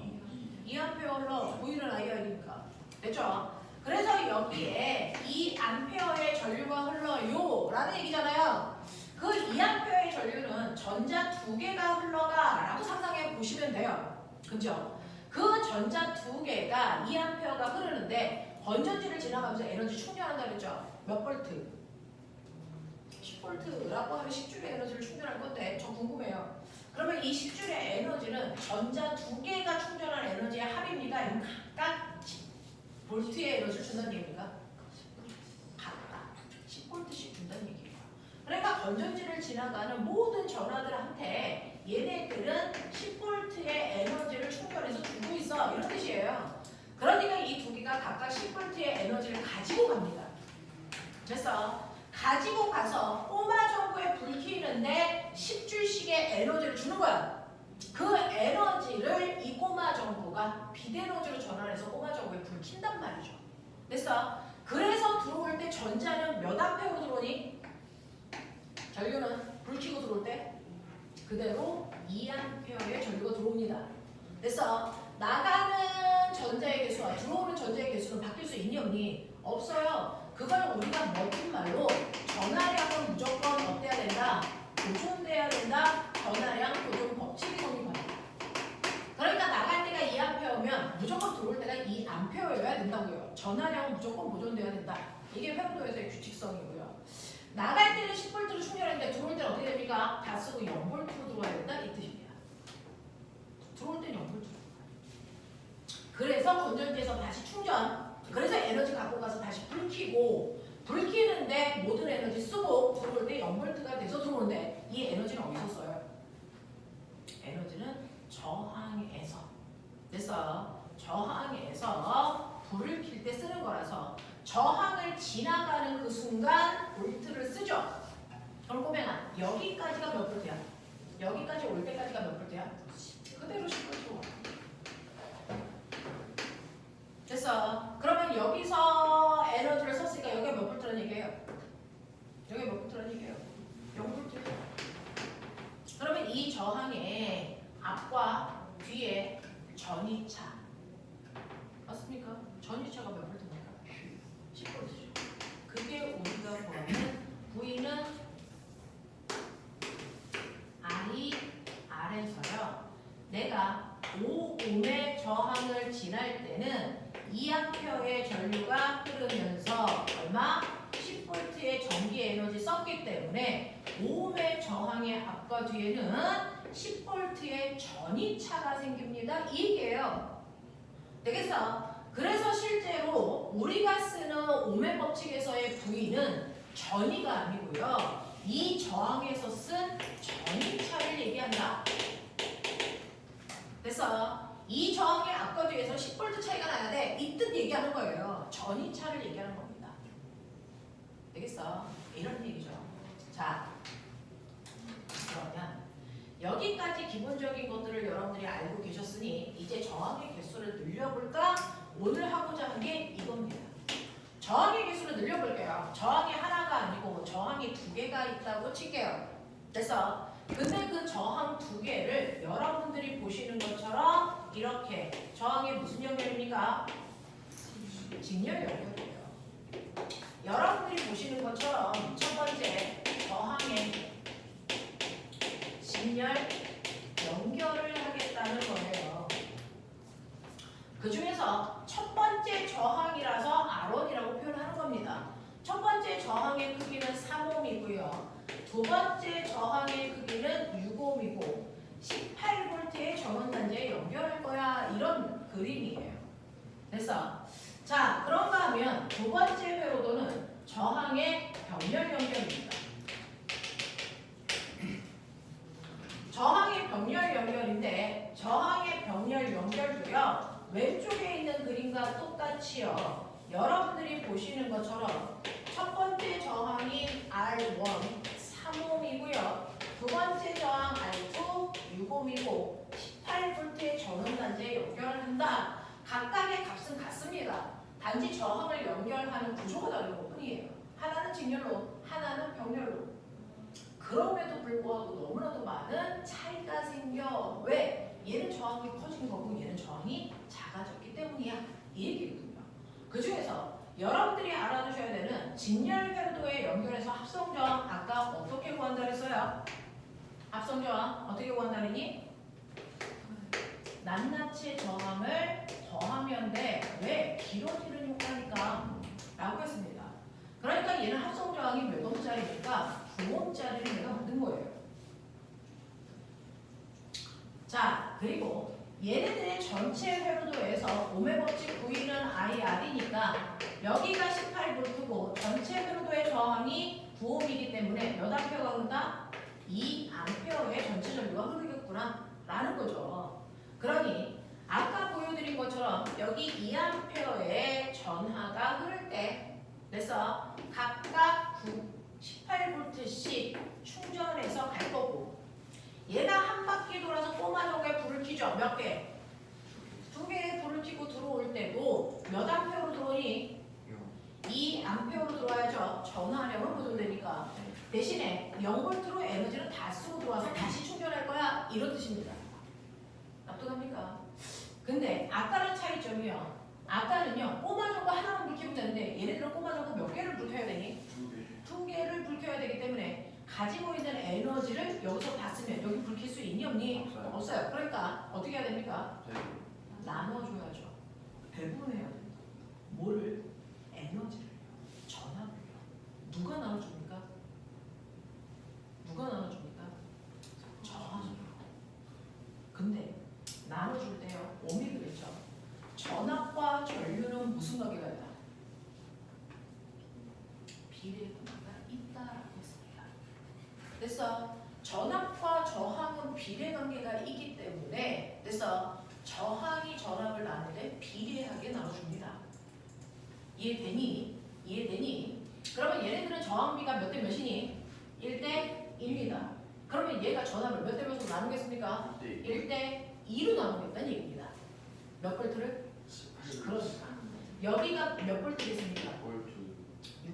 2암페어 흘러. 보이는 아이아이니까. 됐죠? 그래서 여기에 2암페어의 전류가 흘러요 라는 얘기잖아요. 그 2암페어의 전류는 전자 2개가 흘러가 라고 상상해 보시면 돼요. 그죠? 그 전자 2개가 2암페어가 흐르는데 건전지를 지나가면서 에너지 충전한다 그랬죠? 몇 볼트? 10볼트라고 하면 10줄의 에너지를 충전할 건데 저 궁금해요. 그러면 이 10줄의 에너지는 전자 2개가 충전한 에너지의 합입니다. 이건 각각 10볼트의 에너지를 준다는 얘기입니까? 각각 10볼트씩 준다는 얘기예요. 그러니까 건전지를 지나가는 모든 전화들한테 얘네들은 10볼트의 에너지를 충전해서 주고 있어. 이런 뜻이에요. 그러니까 이 두 개가 각각 10볼트의 에너지를 가지고 갑니다. 그래서 가지고 가서 꼬마 전구에 불 켜는데 10줄씩의 에너지를 주는 거야. 그 에너지를 이 꼬마 전구가 빛에너지로 전환해서 꼬마 전구에 불 킨단 말이죠. 그래서 들어올 때 전자는 몇 암페어로 들어오니? 전류는 불 켜고 들어올 때 그대로 2암페어의 전류가 들어옵니다. 그래서 나가는 전자의 개수와 들어오는 전자의 개수는 바뀔 수 있니 없니? 없어요. 그걸 우리가 멋진 말로 전하량은 무조건 어때야 된다? 보존돼야 된다. 전하량 보존 법칙이 성립합니다. 그러니까 나갈 때가 2암페어면 무조건 들어올 때가 2암페어여야 된다고요. 전하량은 무조건 보존돼야 된다. 이게 회로도에서의 규칙성이고요. 나갈 때는 10V로 충전했는데 들어올 때는 어떻게 됩니까? 다 쓰고 0V로 들어와야 된다 이 뜻입니다. 들어올 때는 0V. 그래서 건전지에서 다시 충전. 그래서 에너지 갖고 가서 다시 불 켜고 불 켜는데 모든 에너지 쓰고 들어올 때 0V가 돼서 들어오는데 이 에너지는 어디서 써요? 에너지는 저항에서. 그래서 저항에서 불을 켤 때 쓰는 거라서 저항을 지나가는 그 순간 볼트를 쓰죠. 그럼 꼬맹아 여기까지가 몇 볼트야? 여기까지 올 때까지가 몇 볼트야? 그대로 10볼트로 와. 됐어. 그러면 여기서 에너지를 썼으니까 여기가 몇 볼트라는 얘기예요? 여기가 몇 볼트라는 얘기예요? 0볼트. 그러면 이 저항의 앞과 뒤에 전이차 맞습니까? 전이차가 몇 볼트입니까? 10V죠. 그게 우리가 구하는 V는 R에서요. 내가 5옴의 저항을 지날 때는 2A의 전류가 흐르면서 얼마? 10V의 전기 에너지 썼기 때문에 5옴의 저항의 앞과 뒤에는 10V의 전이차가 생깁니다. 이게요. 되겠어? 그래서 실제로 우리가 쓰는 옴의 법칙에서의 V는 전이가 아니고요. 이 저항에서 쓴 전이차를 얘기한다. 그래서 이 저항의 앞과 뒤에서 10V 차이가 나야 돼. 이 뜻 얘기하는 거예요. 전이차를 얘기하는 겁니다. 되겠어? 이런 얘기죠. 자, 그러면 여기까지 기본적인 것들을 여러분들이 알고 계셨으니 이제 저항의 개수를 늘려볼까? 오늘 하고자 한 게 이겁니다. 저항의 개수를 늘려볼게요. 저항이 하나가 아니고 저항이 두 개가 있다고 칠게요. 그래서 근데 그 저항 두 개를 여러분들이 보시는 것처럼 이렇게 저항이 무슨 연결입니까? 직렬 연결이에요. 여러분들이 보시는 것처럼 첫 번째 저항의 직렬 연결을 하겠다는 거예요. 그 중에서 첫 번째 저항이라서 R1이라고 표현하는 겁니다. 첫 번째 저항의 크기는 3옴이고요. 두 번째 저항의 크기는 6옴이고 18V의 전원단자에 연결할 거야. 이런 그림이에요. 그래서 자, 그런가 하면 두 번째 회로도는 저항의 병렬 연결입니다. 저항의 병렬 연결인데 저항의 병렬 연결도요. 왼쪽에 있는 그림과 똑같이요. 여러분들이 보시는 것처럼 첫 번째 저항이 R1 3옴이고요. 두 번째 저항 R2 6옴이고 18V의 전원단자에 연결한다. 각각의 값은 같습니다. 단지 저항을 연결하는 구조가 다른 것뿐이에요. 하나는 직렬로, 하나는 병렬로. 그럼에도 불구하고 너무나도 많은 차이가 생겨. 왜? 얘는 저항이 커진 거고 얘는 저항이 작아졌기 때문이야. 이 얘기거든요. 그 중에서 여러분들이 알아두셔야 되는 직렬 회로도에 연결해서 합성저항 아까 어떻게 구한다 그랬어요? 합성저항 어떻게 구한다 그랬니? 낱낱이 저항을 더하면 돼. 왜? 길어지는 효과니까 라고 했습니다. 그러니까 얘는 합성저항이 몇 옴짜리니까 9옴짜리를 내가 만든 거예요. 자, 그리고 얘네들의 전체 회로도에서 옴의 법칙 V는 IR이니까 여기가 18V고 전체 회로도의 저항이 9옴이기 때문에 몇 암페어가 흐른다? 2암페어의 전체 전류가 흐르겠구나 라는 거죠. 그러니 아까 보여드린 것처럼 여기 2암페어의 전하가 흐를 때 그래서 각각 18V씩 충전해서 갈 거고 얘가 한 바퀴 돌아서 꼬마정에 불을 켜죠. 몇 개? 두 개의 불을 켜고 들어올 때도 몇 암페어로 들어오니? 2암페어로 들어와야죠. 전하량은 보존되니까. 대신에 0V로 에너지를 다 쓰고 들어와서 다시 충전할 거야. 이런 뜻입니다. 납득합니까? 근데 아까랑 차이점이요. 아까는요. 꼬마정거 하나만 불 켜면 되는데 얘네들은 꼬마정거 몇 개를 불 켜야 되니? 두 개를 불 켜야 되기 때문에 가지고 있는 에너지를 여기서 다 쓰면 여기 불 켤 수 있니 없니? 없어요. 그러니까 어떻게 해야 됩니까? 나눠줘야죠. 배분해야 됩니다. 뭐를? 에너지를. 전압을요. 누가 나눠줍니까? 누가 나눠줍니까? 저항이요. 근데 나눠줄 때요. 옴이 그랬죠. 전압과 전류는 무슨 관계가 있다? 비례 관계가 있다라고 했습니다. 그래서 전압과 저항은 비례 관계가 있기 때문에 그래서 저항이 전압을 나눌 때 비례하게 나눠줍니다. 이해되니? 이해되니? 그러면 얘네들은 저항비가 몇 대 몇이니? 1대 1입니다. 그러면 얘가 전압을 몇 대 몇으로 나누겠습니까? 1대 2로 나누겠다는 얘기입니다. 몇 볼트를? 그렇습니다. 여기가 몇 볼트겠습니까?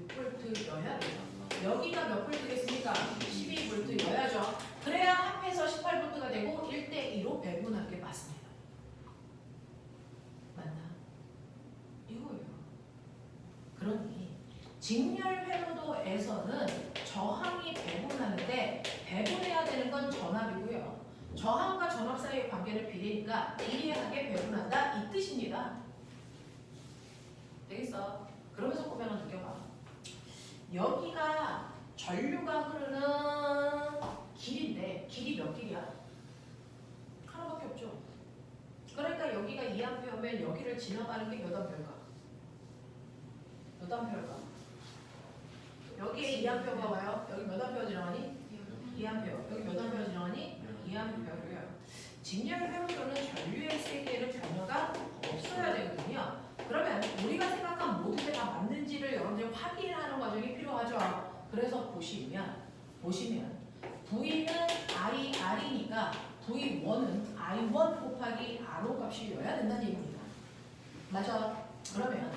6볼트여야 돼요. 여기가 몇 볼트겠습니까? 12볼트여야죠. 그래야 합해서 18볼트가 되고 1대 2로 배분한 게 맞습니다. 맞나? 이거예요. 그러니 직렬 회로도에서는 저항이 배분하는데 배분해야 되는 건 전압이고요. 저항과 전압 사이의 관계를 비례니까 비례하게 배분한다 이 뜻입니다. 되겠어? 그러면서 보면 느껴봐. 여기가 전류가 흐르는 길인데 길이 몇 길이야? 하나밖에 없죠. 그러니까 여기가 2A면 여기를 지나가는 게 몇 A일까? 몇 A일까? 여기에 2A가 와요. 여기 몇 A 지나가니? 2A. 여기 몇 A 지나가니? 2A고요. 직렬 회로도는 전류의 세계를 변화가 없어야 되거든요. 그러면 우리가 생각한 모든 게 다 맞는지를 여러분들이 확인하는 과정이 필요하죠. 그래서 보시면 V는 IR이니까 V1은 I1 곱하기 R5 값이어야 된다는 얘기입니다. 맞아? 그러면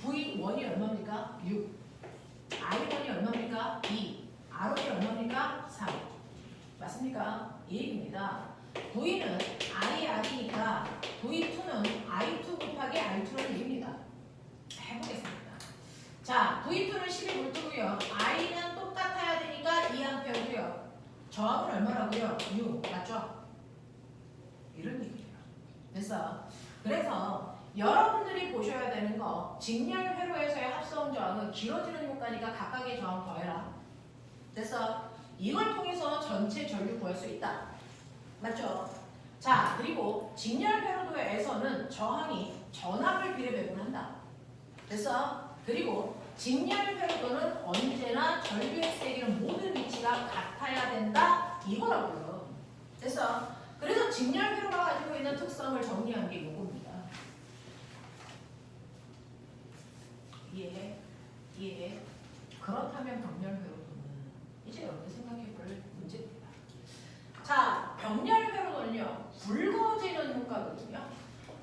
V1이 얼마입니까? 6. I1이 얼마입니까? 2. R5이 얼마입니까? 3. 맞습니까? 이 얘기입니다. V는 IR이니까 V2는 I2 곱하기 R2라는 얘기입니다. 해보겠습니다. 자, V2는 12V고요. I는 똑같아야 되니까 2A고요. 저항은 얼마라고요? 6. 맞죠? 이런 얘기예요. 됐어? 그래서 여러분들이 보셔야 되는 거 직렬 회로에서의 합성 저항은 길어지는 효과니까 각각의 저항 더해라. 됐어? 이걸 통해서 전체 전류 구할 수 있다. 맞죠? 자, 그리고 직렬 회로도에서는 저항이 전압을 비례 배분한다. 됐어? 그리고 직렬 회로도는 언제나 전류의 세기는 모든 위치가 같아야 된다. 이거라고요. 됐어? 그래서 직렬 회로가 가지고 있는 특성을 정리한 게 이겁니다. 이해해? 이해해? 그렇다면 병렬 회로도는 이제 여러분들 생각해 볼 문제입니다. 자, 병렬 회로도는요, 굵어지는 효과거든요.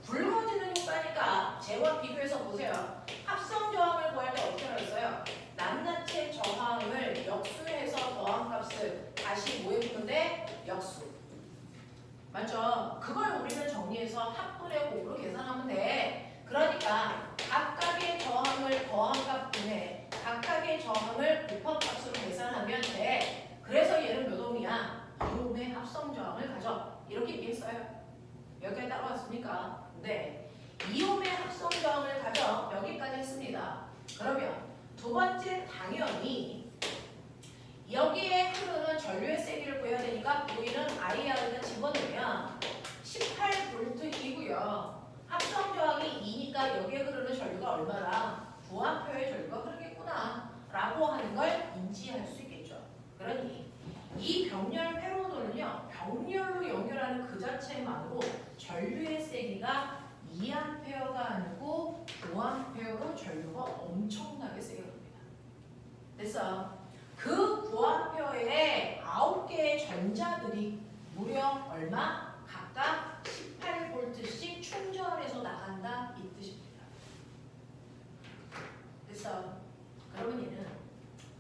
굵어지는 효과니까 쟤와 비교해서 보세요. 합성 저항을 구할 때 어떻게 했어요? 낱낱의 저항을 역수해서 더한 값을 다시 뭐 해주는데? 역수. 맞죠? 그걸 우리는 정리해서 합분의 곱으로 계산하면 돼. 그러니까 각각의 저항을 더한 값분에 각각의 저항을 곱한 값으로 계산하면 돼. 그래서 얘는 몇 옴이야? 2옴의 합성 저항을 가져. 이렇게 얘기했어요. 여기까지 따라왔습니까? 네. 2옴의 합성 저항을 가져. 여기까지 했습니다. 그러면 두 번째 당연히 여기에 흐르는 전류의 세기를 구해야 되니까 V는 IR을 집어넣으면 18V이고요. 합성 저항이 2니까 여기에 흐르는 전류가 얼마나 9A의 전류가 흐르겠구나 라고 하는 걸 인지할 수 있겠죠. 그러니 이 병렬 회로도는요, 병렬로 연결하는 그 자체만으로 전류의 세기가 2A가 아니고 5A로 전류가 엄청나게 세게 흐릅니다. 됐어? 그 9A에 9개의 전자들이 무려 얼마? 각각 18V씩 충전해서 나간다 이 뜻입니다. 됐어? 그러면 얘는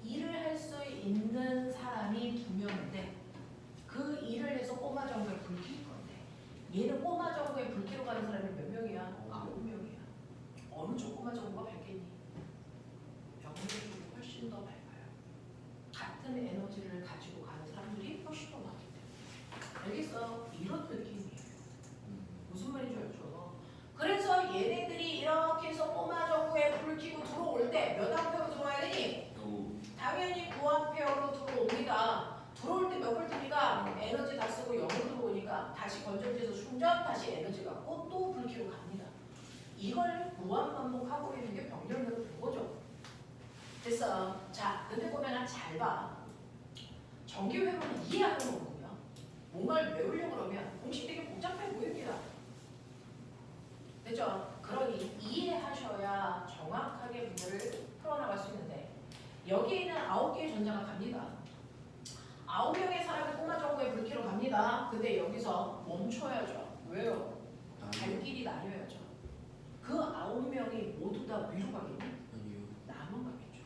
일을 할 수 있는 사람이 2명인데 그 일을 해서 꼬마 정도에 불킬 건데 얘는 꼬마 정도에 불키러 가는 사람이 몇 명이야? 9명이야. 어느 쪽 꼬마 정도가 밝겠니? 병렬 쪽이 훨씬 더 밝아요. 같은 에너지를 가지고 가는 사람들이 훨씬 더 많기 때문에. 알겠어? 이런 느낌이에요. 무슨 말인지 알죠? 그래서 얘네들이 이렇게 해서 꼬마 정도에 불 켜고 들어올 때 몇 암페어로 들어와야 되니? 당연히 9A로 들어옵니다. 들어올 때 몇 볼트니까 에너지 다 쓰고 0으로 들어오니까 다시 건전지에서 충전, 다시 에너지 갖고 또 불키로 갑니다. 이걸 무한 반복하고 있는 게 병렬로 된 거죠. 됐어. 자, 근데 보면 잘 봐. 전기 회로는 이해하는 거거든요. 뭔가를 외우려고 그러면 공식 되게 복잡해 보입니다. 됐죠? 그러니 이해하셔야 정확하게 문제를 풀어나갈 수 있는데 여기에는 9개의 전자가 갑니다. 9명의 사람이 꼬마 정도에 불키로 갑니다. 근데 여기서 멈춰야죠. 왜요? 갈 길이 나뉘어야죠. 그 9명이 모두 다 위로 가겠니? 나만 가겠죠.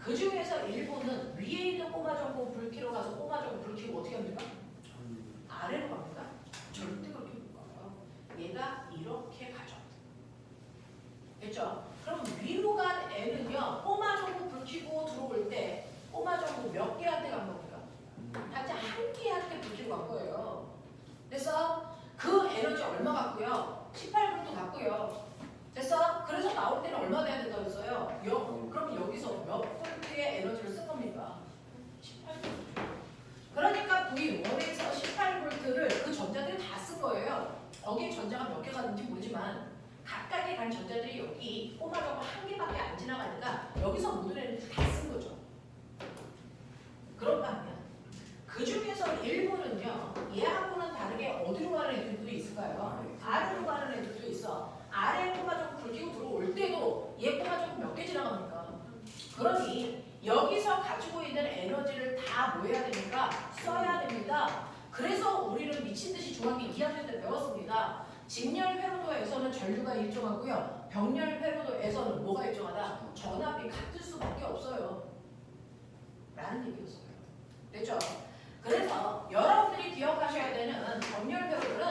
그 중에서 일부는 위에 있는 꼬마 정도 불키로 가서 꼬마 정도 불키고 어떻게 합니까? 아래로 갑니까? 절대 그렇게 못 가요. 얘가 이렇게 가죠. 됐죠? 그럼 위로 간 애는요, 꼬마 얼마 같고요? 18볼트 같고요. 됐어? 그래서 나올 때는 얼마 돼야 된다고 했어요? 그럼 여기서 몇 볼트의 에너지를 쓴 겁니까? 18볼트. 그러니까 V1에서 18볼트를 그 전자들이 다 쓴 거예요. 거기에 전자가 몇 개 가는지 모르지만 각각의 간 전자들이 여기 꼬마적으로 한 개밖에 안 지나가니까 여기서 모든 에너지 다 쓴 거죠. 그런 거 아니야. 그 중에서 일부는요, 얘하고는 다르게 어디로 가는 애들도 있을까요? 아래로 가는 애들도 있어. 아래 꼬마적 굵히고 들어올 때도 얘 꼬마적 몇 개 지나갑니까? 그러니 여기서 가지고 있는 에너지를 다 뭐 해야 됩니까? 써야 됩니다. 그래서 우리는 미친 듯이 중학교 2학년 때 배웠습니다. 직렬 회로도에서는 전류가 일정하고요. 병렬 회로도에서는 뭐가 일정하다? 전압이 같을 수밖에 없어요. 라는 얘기였어요. 됐죠? 그래서 여러분들이 기억하셔야 되는 병렬 회로들은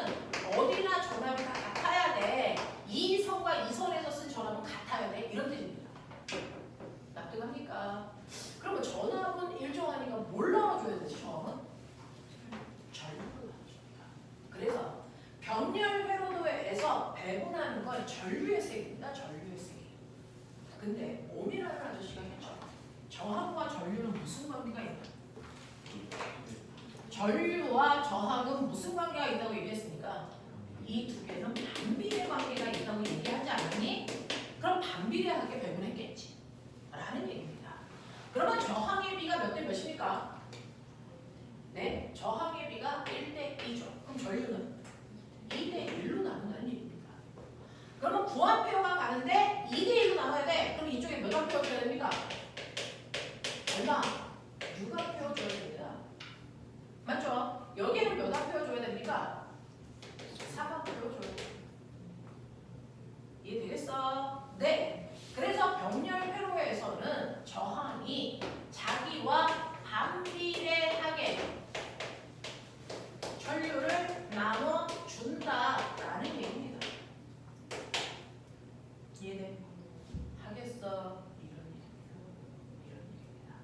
어디나 전압이 다 같아야 돼. 이 선과 이 선에서 쓴 전압은 같아야 돼. 이런 뜻입니다. 납득합니까? 그러면 전압은 일정하니까 뭘 나와줘야 되지? 전압은? 전류를 나와줍니다. 그래서 병렬 회로도에서 배분하는 건 전류의 세기입니다. 전류의 세기. 근데 오미라는 아저씨가 했죠. 저항과 전류는 무슨 관계가 있나? 전류와 저항은 무슨 관계가 있다고 얘기했습니까? 이 두 개는 반비례 관계가 있다고 얘기하지 않았니? 그럼 반비례하게 배분했겠지. 라는 얘기입니다. 그러면 저항의 비가 몇 대 몇입니까? 네, 저항의 비가 1대 2죠. 그럼 전류는 2대 1로 나눈다는 얘기입니다. 그러면 9A가 가는데 2대 1로 나눠야 돼. 그럼 이쪽에 몇 A 줘야 됩니까? 얼마? 6A 줘야 됩니다. 맞죠? 여기는 몇 A 줘야 됩니까? 3A 줘야 됩니다. 이해되겠어? 네. 그래서 병렬 회로에서는 저항이 자기와 반비례하게 전류를 나눠준다라는 얘기입니다. 이해돼? 하겠어? 이런 얘기입니다.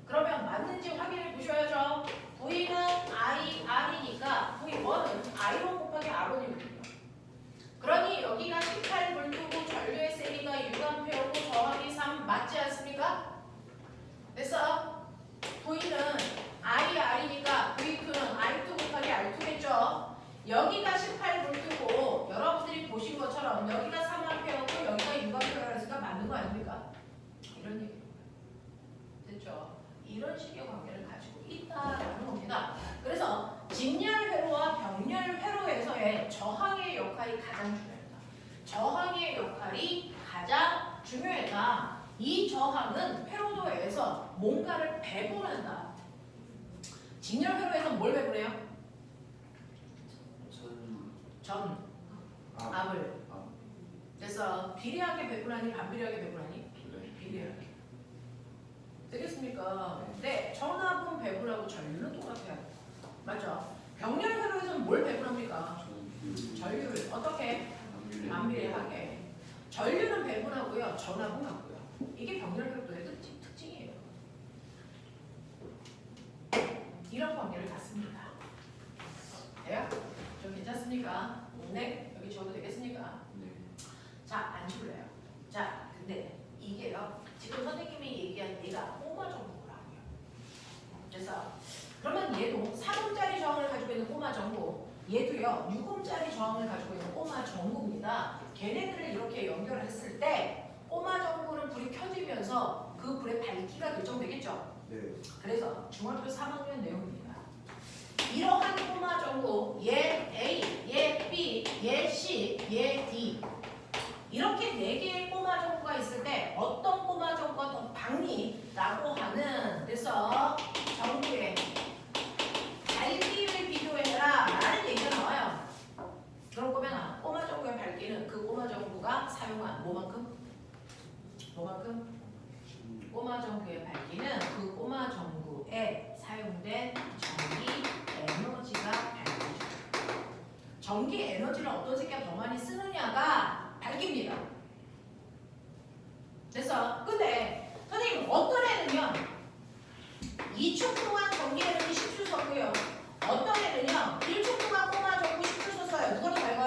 그러면 맞는지 확인해 보셔야죠. V는 I, R이니까 V1은 I1 곱하기 R1입니다. 그러니 여기가 18V고 전류의 세기가 6A고 저항이 3 맞지 않습니까? 됐어? V는 I, R이니까 V2는 I2 곱하기 R2겠죠? 여기가 18V고 여러분들이 보신 것처럼 여기가 3A고 여기가 6A라고 했으니까 맞는 거 아닙니까? 이런 얘기입니다. 됐죠? 이런 식의 관계를 가지고 있다라는 겁니다. 그래서 직렬 회로와 병렬 회로에서의 저항의 역할이 가장 중요하다. 저항의 역할이 가장 중요하다. 이 저항은 회로도에서 뭔가를 배분한다. 직렬 회로에서 뭘 배분해요? 압을. 그래서 비례하게 배분하니 반비례하게 배분하니? 비례하게. 되겠습니까? 네, 전압은 배분하고 전류는 똑같아요. 맞죠? 병렬 회로에서는 뭘 배분합니까? 전류를 어떻게? 반비례하게. 전류는 배분하고요, 전압은 같고요. 이게 병렬 회로도의 특징이에요. 이런 관계를 갖습니다. 돼요? 좀 괜찮습니까? 네, 여기 적어도 되겠습니까? 자, 안 줄래요. 자, 근데 이게요. 지금 선생님이 얘기한 얘가 꼬마 정보라고요. 그래서 그러면 얘도 3ohm짜리 저항을 가지고 있는 꼬마 정보, 얘도요 6ohm짜리 저항을 가지고 있는 꼬마 정보입니다. 걔네들을 이렇게 연결했을 때 꼬마 정보는 불이 켜지면서 그 불의 밝기가 결정되겠죠. 네. 그래서 중학교 3학년 내용입니다. 이러한 꼬마 정보, 얘 A, 얘 B, 얘 C, 얘 D 이렇게 4개의 꼬마 정보가 있을 때 어떤 꼬마 정보가 더 밝니라고 하는 그래서 정보의 밝기를 비교해라 라는 얘기가 나와요. 그럴 거면 꼬마 정보의 밝기는 그 꼬마 정보가 사용한 뭐만큼? 꼬마 정보의 밝기는 그 꼬마 정보에 사용된 전기 에너지가 밝기죠. 전기 에너지를 어떤 새끼가 더 많이 쓰느냐가 밝기입니다. 그래서 근데 선생님 어떤 애는요 2초 동안 전기 에너지 10줄 썼고요 어떤 애는요 1초 동안 꼬마 정보 10줄 썼어요. 누가 더 밝아요?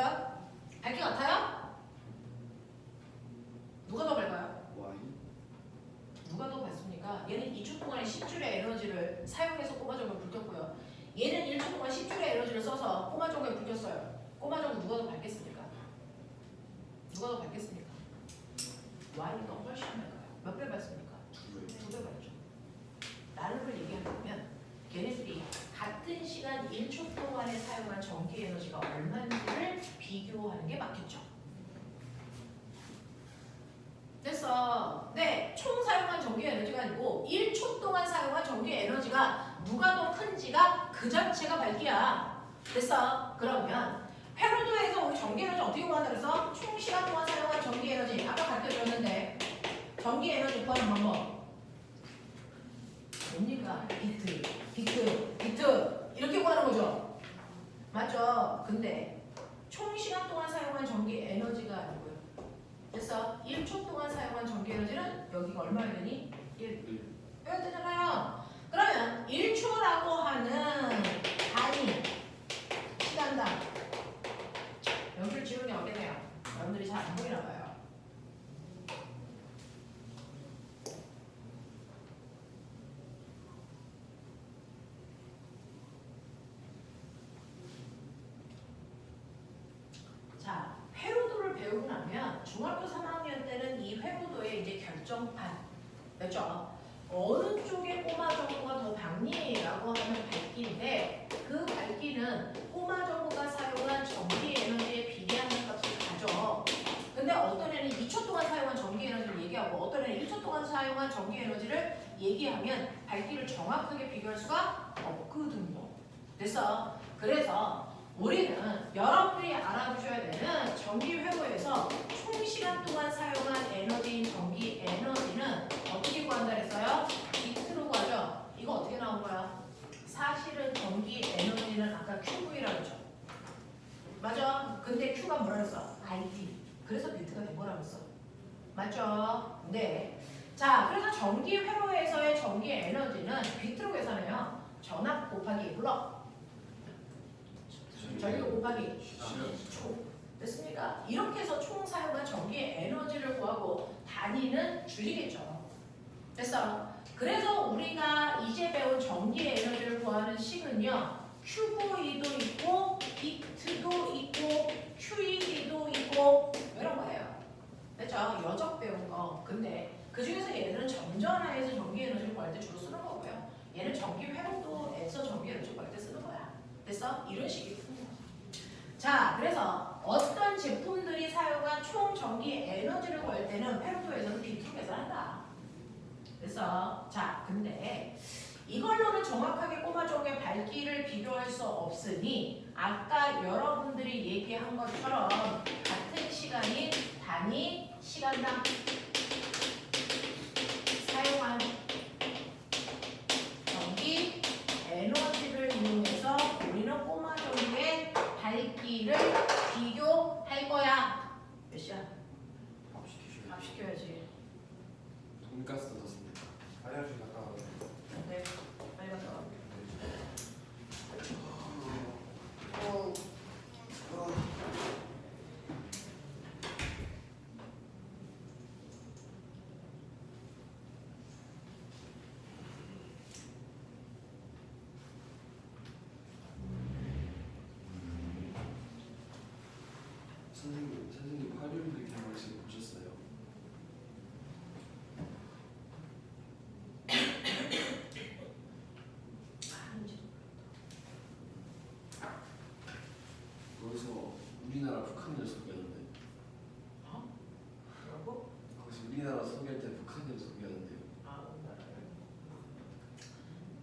밝혀줬어요. 꼬마 정도 누가 더 밝겠습니까? 누가 더 밝겠습니까? Y가 훨씬 밝아요. 몇 배 밝습니까? 2배 밝죠. 다른 걸 얘기하면 걔네들이 같은 시간 1초 동안에 사용한 전기 에너지가 얼마인지를 비교하는 게 맞겠죠. 됐어. 네, 총 사용한 전기 에너지가 아니고 1초 동안 사용한 전기 에너지가 누가 더 큰지가 그 자체가 밝기야. 됐어. 그러면 페로도에서 우리 전기 에너지 어떻게 구한다 그래서 총 시간 동안 사용한 전기 에너지 아까 가르쳐줬는데 전기 에너지 구하는 방법 뭡니까? 비트 이렇게 구하는 거죠. 맞죠? 근데 총 시간 동안 사용한 전기 에너지가 아니고요. 그래서 1초 동안 사용한 전기 에너지는 여기가 얼마야 되니? 1 빼야 되잖아요. 그러면 1초라고 하는 단위 시간당 여기를 지우는 게 어겠네요. 여러분들이 잘 안 보이나 봐요. 자, 회로도를 배우고 나면 중학교 3학년 때는 이 회로도의 이제 결정판 됐죠? 어느 쪽에 꼬마 정보가 더 밝니라고 하는 밝기인데 그 밝기는 꼬마 정보가 사용한 전기 에너지에 비례하는 값을 가져. 근데 어떤 애는 2초 동안 사용한 전기 에너지를 얘기하고 어떤 애는 1초 동안 사용한 전기 에너지를 얘기하면 밝기를 정확하게 비교할 수가 없거든요. 됐어? 그래서 우리는 여러분들이 알아두셔야 되는 전기 회로에서 총 시간 동안 사용한 에너지인 전기 에너지는 어떻게 구한다 그랬어요? 비트로 구하죠. 이거 어떻게 나온 거야? 사실은 전기 에너지는 아까 QV라고 했죠. 맞아. 근데 Q가 뭐라 그랬어? IT. 그래서 비트가 된 거라고 했어. 맞죠? 네. 자, 그래서 전기 회로에서의 전기 에너지는 비트로 계산해요. 전압 곱하기 물론 전류 곱하기 초. 됐습니까? 이렇게 해서 총 사용한 전기 에너지를 구하고 단위는 줄이겠죠. 됐어? 그래서 우리가 이제 배운 전기 에너지를 구하는 식은요. Q보이도 있고 비트도 있고 QED도 있고 이런 거예요. 됐죠? 여적 배운 거. 근데 그 중에서 얘들은 점전하에서 전기 에너지를 구할 때 주로 쓰는 거고요. 얘는 전기 회로도에서 전기 에너지를 구할 때 쓰는 거야. 됐어? 이런 식이 자, 그래서 어떤 제품들이 사용한 총 전기 에너지를 구할 때는 페로도에서는 비트로 계산한다. 그래서 자, 근데 이걸로는 정확하게 꼬마 정의 밝기를 비교할 수 없으니 아까 여러분들이 얘기한 것처럼 같은 시간인 단위 시간당 사용한 전기 에너지를 이용해서 우리는 꼬마 정의 밝기를 비교할 거야. 몇 시야? 밥 시켜야지. 돈가스 넣었습니다. 화장실 갔다 와. 네, 빨리 갔다 와. 선생님 화요일에 개막식 보셨어요? 거기서 우리나라 북한을 소개하는데. 뭐라고? 거기서 우리나라 소개할 때 북한을 소개하는데요.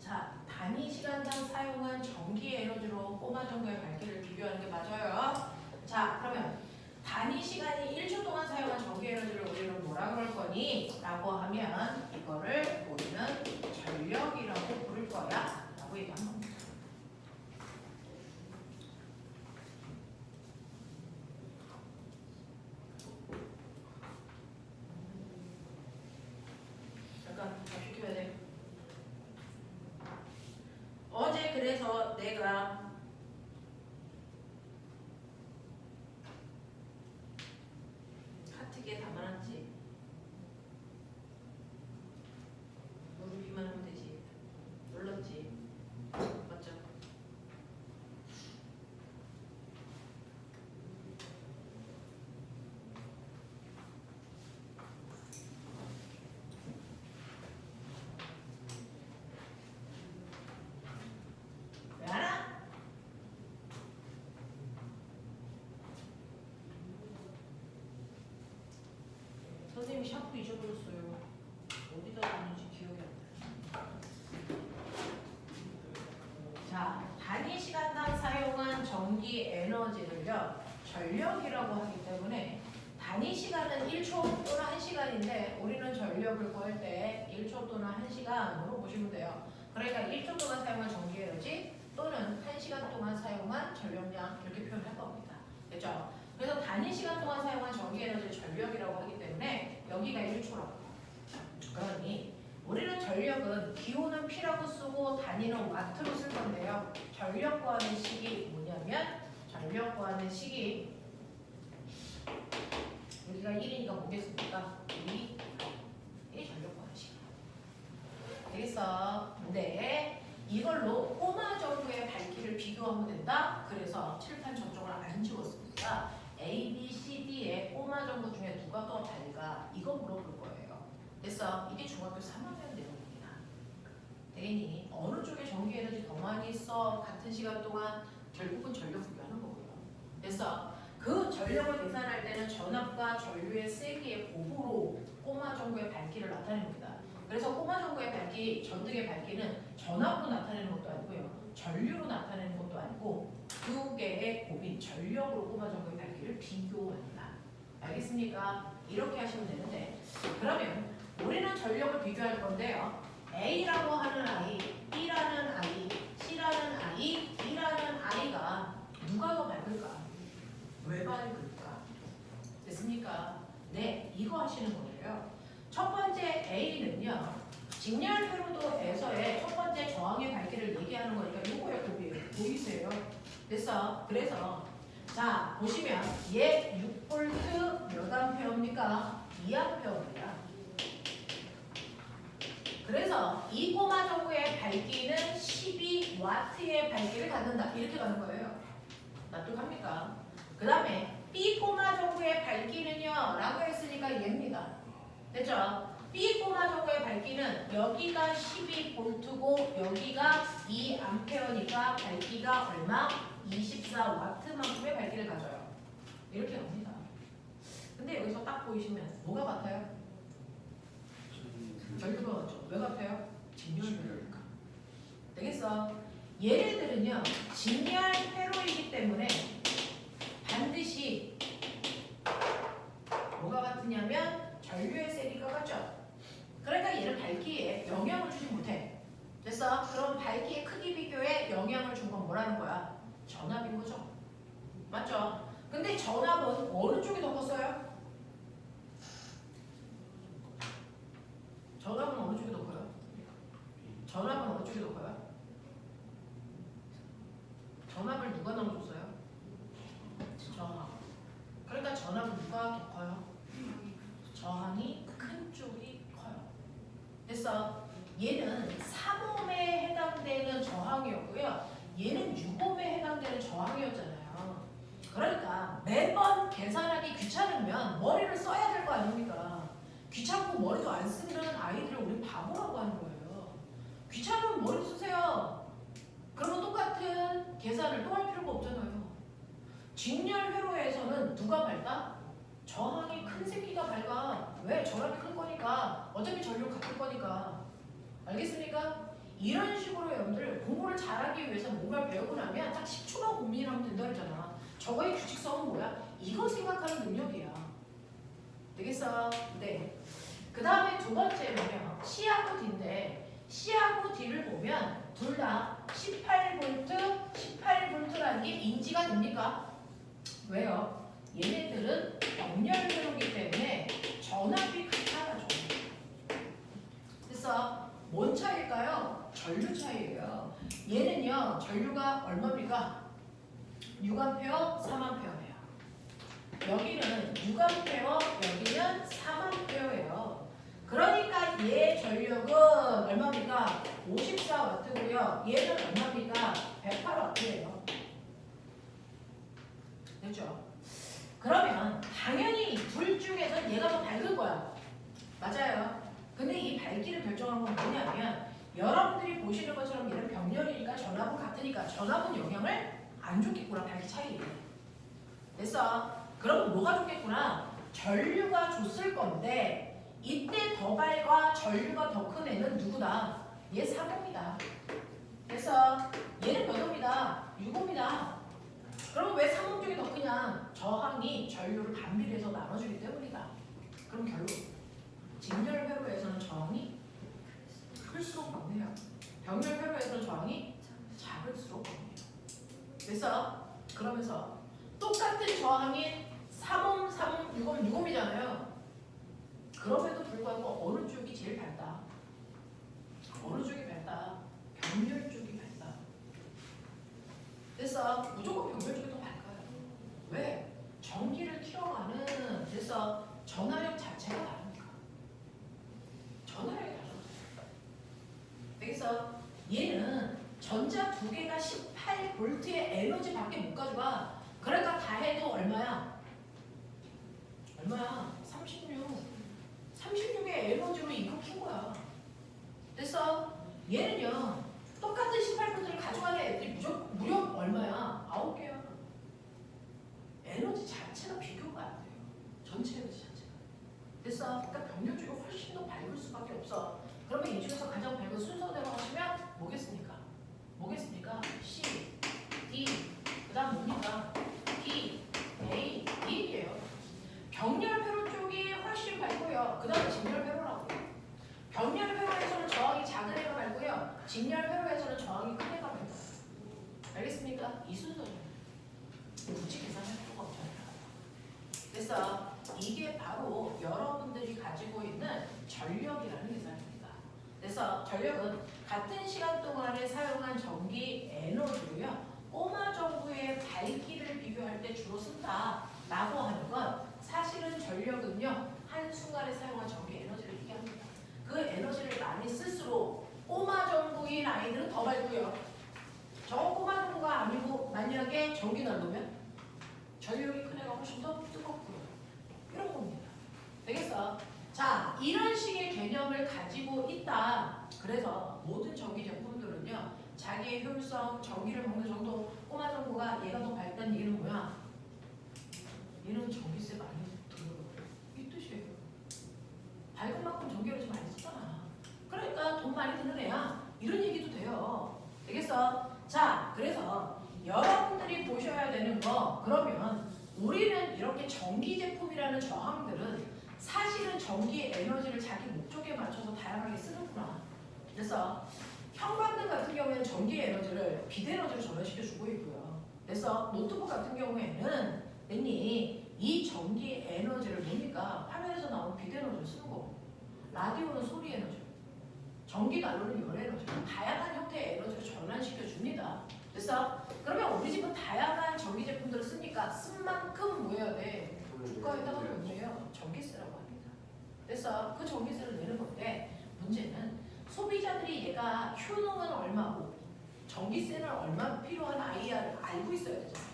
자, 단위 시간당 사용한 전기 에너지로 꼬마 정도의 밝기를 비교하는 게 맞아요. 자, 그러면 단위 시간이 1초 동안 사용한 전기 에너지를 우리는 뭐라 그럴 거니? 라고 하면 이거를 우리는 전력이라고 부를 거야. 라고 얘기하는 겁니다. 잠깐 시켜야 돼. 어제 그래서 내가 카트기에 담아놨지. 누르기만 하면 되지. 눌렀지. 맞죠? 선생님이 샤프 잊어버렸어요. 어디다 뒀는지 기억이 안 나요. 자, 단위 시간당 사용한 전기 에너지를요, 전력이라고 하기 때문에 단위 시간은 1초 또는 1시간인데 우리는 전력을 구할 때 1초 또는 1시간으로 보시면 돼요. 그러니까 1초 동안 사용한 전기 에너지 또는 1시간 동안 사용한 전력량 이렇게 표현할 겁니다. 됐죠? 그래서 단위 시간 동안 사용한 전기 에너지를 전력이라고 하기 때문에 여기가 1초라고. 그러니 우리는 전력은 기호는 P라고 쓰고 단위는 와트로 쓸 건데요. 전력 구하는 식이 뭐냐면 전력 구하는 식이 여기가 1이니까 뭐겠습니까? 2 전력 구하는 식. 되겠어? 근데 이걸로 꼬마 정도의 밝기를 비교하면 된다. 그래서 칠판 저쪽을 안 지웠습니다. A, B, C, D의 꼬마 정도 중에 누가 더 밝아? 이거 물어볼 거예요. 됐어? 이게 중학교 3학년 내용입니다. 되겠니? 어느 쪽에 전기 에너지 더 많이 써? 같은 시간 동안 결국은 전력 비교하는 거고요. 됐어? 그 전력을 계산할 때는 전압과 전류의 세기의 곱으로 꼬마 정도의 밝기를 나타냅니다. 그래서 꼬마 정도의 밝기, 전등의 밝기는 전압으로 나타내는 것도 아니고요. 전류로 나타내는 것도 아니고 두 개의 곱인 전력으로 꼬마 정도의 밝기를 비교한다. 알겠습니까? 이렇게 하시면 되는데 그러면 우리는 전력을 비교할 건데요. A라고 하는 아이, B라는 아이, C라는 아이, D라는 아이가 누가 더 밝을까? 왜 밝을까? 됐습니까? 네, 이거 하시는 거예요. 첫 번째 A는요. 직렬 회로도에서의 첫 번째 저항의 밝기를 얘기하는 거니까 요거의 곱이에요. 보이세요? 됐어? 그래서 자 보시면 얘 6V 몇 암페어입니까? 2암페어입니다. 그래서 이 꼬마 정도의 밝기는 12W의 밝기를 갖는다. 이렇게 가는 거예요. 납득합니까? 그 다음에 B 꼬마 정도의 밝기는요 라고 했으니까 얘입니다. 됐죠? B 꼬마 정도의 밝기는 여기가 12V고 여기가 2A니까 밝기가 얼마? 24W만큼의 밝기를 가져요. 이렇게 갑니다. 근데 여기서 딱 보이시면 뭐가 같아요? 절도가 같죠? 왜 같아요? 직렬회로니까. 되겠어? 얘네들은요 직렬회로이기 때문에 반드시 뭐가 같으냐면 전류의 세기가 같죠? 그러니까 얘는 밝기에 영향을 주지 못해. 됐어? 그럼 밝기의 크기 비교에 영향을 준 건 뭐라는 거야? 전압인 거죠. 맞죠? 근데 전압은 어느 쪽이 더 컸어요? 전압은 어느 쪽이 더 커요? 전압은 어느 쪽이 더 커요? 전압을 누가 넣어줬어요? 저항. 그러니까 전압은 누가 더 커요? 저항이 큰 쪽이 커요. 됐어? 얘는 3옴에 해당되는 저항이었고요. 얘는 6옴에 해당되는 저항이었잖아요. 그러니까 매번 계산하기 귀찮으면 머리를 써야 될 거 아닙니까? 귀찮고 머리도 안 쓰는 아이들을 우리 바보라고 하는 거예요. 귀찮으면 머리 쓰세요. 그러면 똑같은 계산을 또 할 필요가 없잖아요. 직렬 회로에서는 누가 밝다? 저항이 큰 새끼가 밝아. 왜? 전압이 클 거니까. 어차피 전류 같을 거니까. 알겠습니까? 이런 식으로 여러분들 공부를 잘하기 위해서 뭔가를 배우고 나면 딱 10초만 고민하면 된다 그랬잖아. 저거의 규칙성은 뭐야? 이거 생각하는 능력이야. 되겠어? 네. 그 다음에 두 번째는요. C하고 D인데 C하고 D를 보면 둘 다 18V, 18V라는 게 인지가 됩니까? 왜요? 얘네들은 역렬회로이기 때문에 전압이 같아요. 됐어? 뭔 차이일까요? 전류 차이예요. 얘는요. 전류가 얼마입니까? 6A, 3A예요. 여기는 6A, 여기는 3A예요. 그러니까 얘 전력은 얼마입니까? 54W고요. 얘는 얼마입니까? 108W예요. 됐죠? 그러면 당연히 둘 중에서 얘가 더 밝을 거야. 맞아요. 근데 이 밝기를 결정한 건 뭐냐면 여러분들이 보시는 것처럼 얘는 병렬이니까 전압은 같으니까 전압은 영향을 안 줬겠구나. 밝기 차이. 됐어? 그럼 뭐가 좋겠구나? 전류가 줬을 건데 이때 더발과 전류가 더 큰 애는 누구다? 얘 3호입니다. 그래서 얘는 몇 호입니다? 6호입니다. 그러면 왜 3호 쪽이 더 크냐? 저항이 전류를 반비례해서 나눠주기 때문이다. 그럼 결국 직렬 회로에서는 저항이 클수록 많네요. 병렬 회로에서는 저항이 작을수록 많네요. 그래서 그러면서 똑같은 저항인 3옴, 3옴, 6옴, 6옴이잖아요. 그럼에도 불구하고 어느 쪽이 제일 밝다? 어느 쪽이 밝다? 병렬 쪽이 밝다. 그래서 무조건 병렬 쪽이 더 밝아요. 왜? 전기를 튀어가는 그래서 전하력 자체가 다르니까. 전하력이 다르다. 그래서 얘는 전자 두 개가 18V의 에너지밖에 못 가져가. 그러니까 다 해도 얼마야? 얼마야? 36. 36의 에너지로 이거 킨 거야. 그래서 얘는요 똑같은 18V를 가져가는 애들이 무려 얼마야? 9개야. 에너지 자체가 비교가 안 돼요. 전체 에너지 자체가. 그래서 그러니까 병렬 쪽이 훨씬 더 밝을 수밖에 없어. 그러면 이 중에서 가장 밝은 순서대로 하시면 뭐겠습니까? 뭐겠습니까? C, D, 그 다음 뭡니까? B, A, E예요. 병렬 회로 쪽이 훨씬 밝고요. 그 다음 직렬 회로라고. 병렬 회로에서는 저항이 작은 애가 밝고요. 직렬 회로에서는 저항이 큰 애가 밝아요. 알겠습니까? 이 순서죠. 굳이 계산할 필요가 없잖아요. 그래서 이게 바로 여러분들이 가지고 있는 전력이라는 계산입니다. 그래서 전력은 같은 시간 동안에 사용한 전기 에너지로요. 꼬마 정부의 밝기를 비교할 때 주로 쓴다라고 하는 건 사실은 전력은요. 한순간에 사용한 전기 에너지를 얘기합니다. 그 에너지를 많이 쓸수록 꼬마 정부인 아이들은 더 밝고요. 저 꼬마 정부가 아니고 만약에 전기 난로면 전력이 큰 애가 훨씬 더 뜨겁고요. 이런 겁니다. 되겠어? 자, 이런 식의 개념을 가지고 있다. 그래서 모든 전기 제품들은요. 자기의 효율성, 전기를 먹는 정도 꼬마 정부가 얘가 더 밝다는 얘기는 뭐야? 얘는 전기세 많이 들어요. 이 뜻이에요. 밝은 만큼 전기를 좀 많이 쓰잖아. 그러니까 돈 많이 드는 애야. 이런 얘기도 돼요. 되겠어? 자, 그래서 여러분들이 보셔야 되는 거 그러면 우리는 이렇게 전기 제품이라는 저항들은 사실은 전기 에너지를 자기 목적에 맞춰서 다양하게 쓰는구나. 그래서 형광등 같은 경우에는 전기 에너지를 빛 에너지로 전환시켜 주고 있고요. 그래서 노트북 같은 경우에는 이 전기 에너지를 뭡니까? 화면에서 나오는 빛 에너지를 쓰는 거고, 라디오는 소리 에너지, 전기 난로는 열 에너지, 다양한 형태의 에너지를 전환시켜 줍니다. 그래서 그러면 우리 집은 다양한 전기 제품들을 쓰니까 쓴 만큼 뭐 해야 돼? 주가에다가 돈 내요. 전기세라고 합니다. 그래서 그 전기세를 내는 건데 문제는 소비자들이 얘가 효능은 얼마고 전기세는 얼마 필요한 IR을 알고 있어야 되잖아요.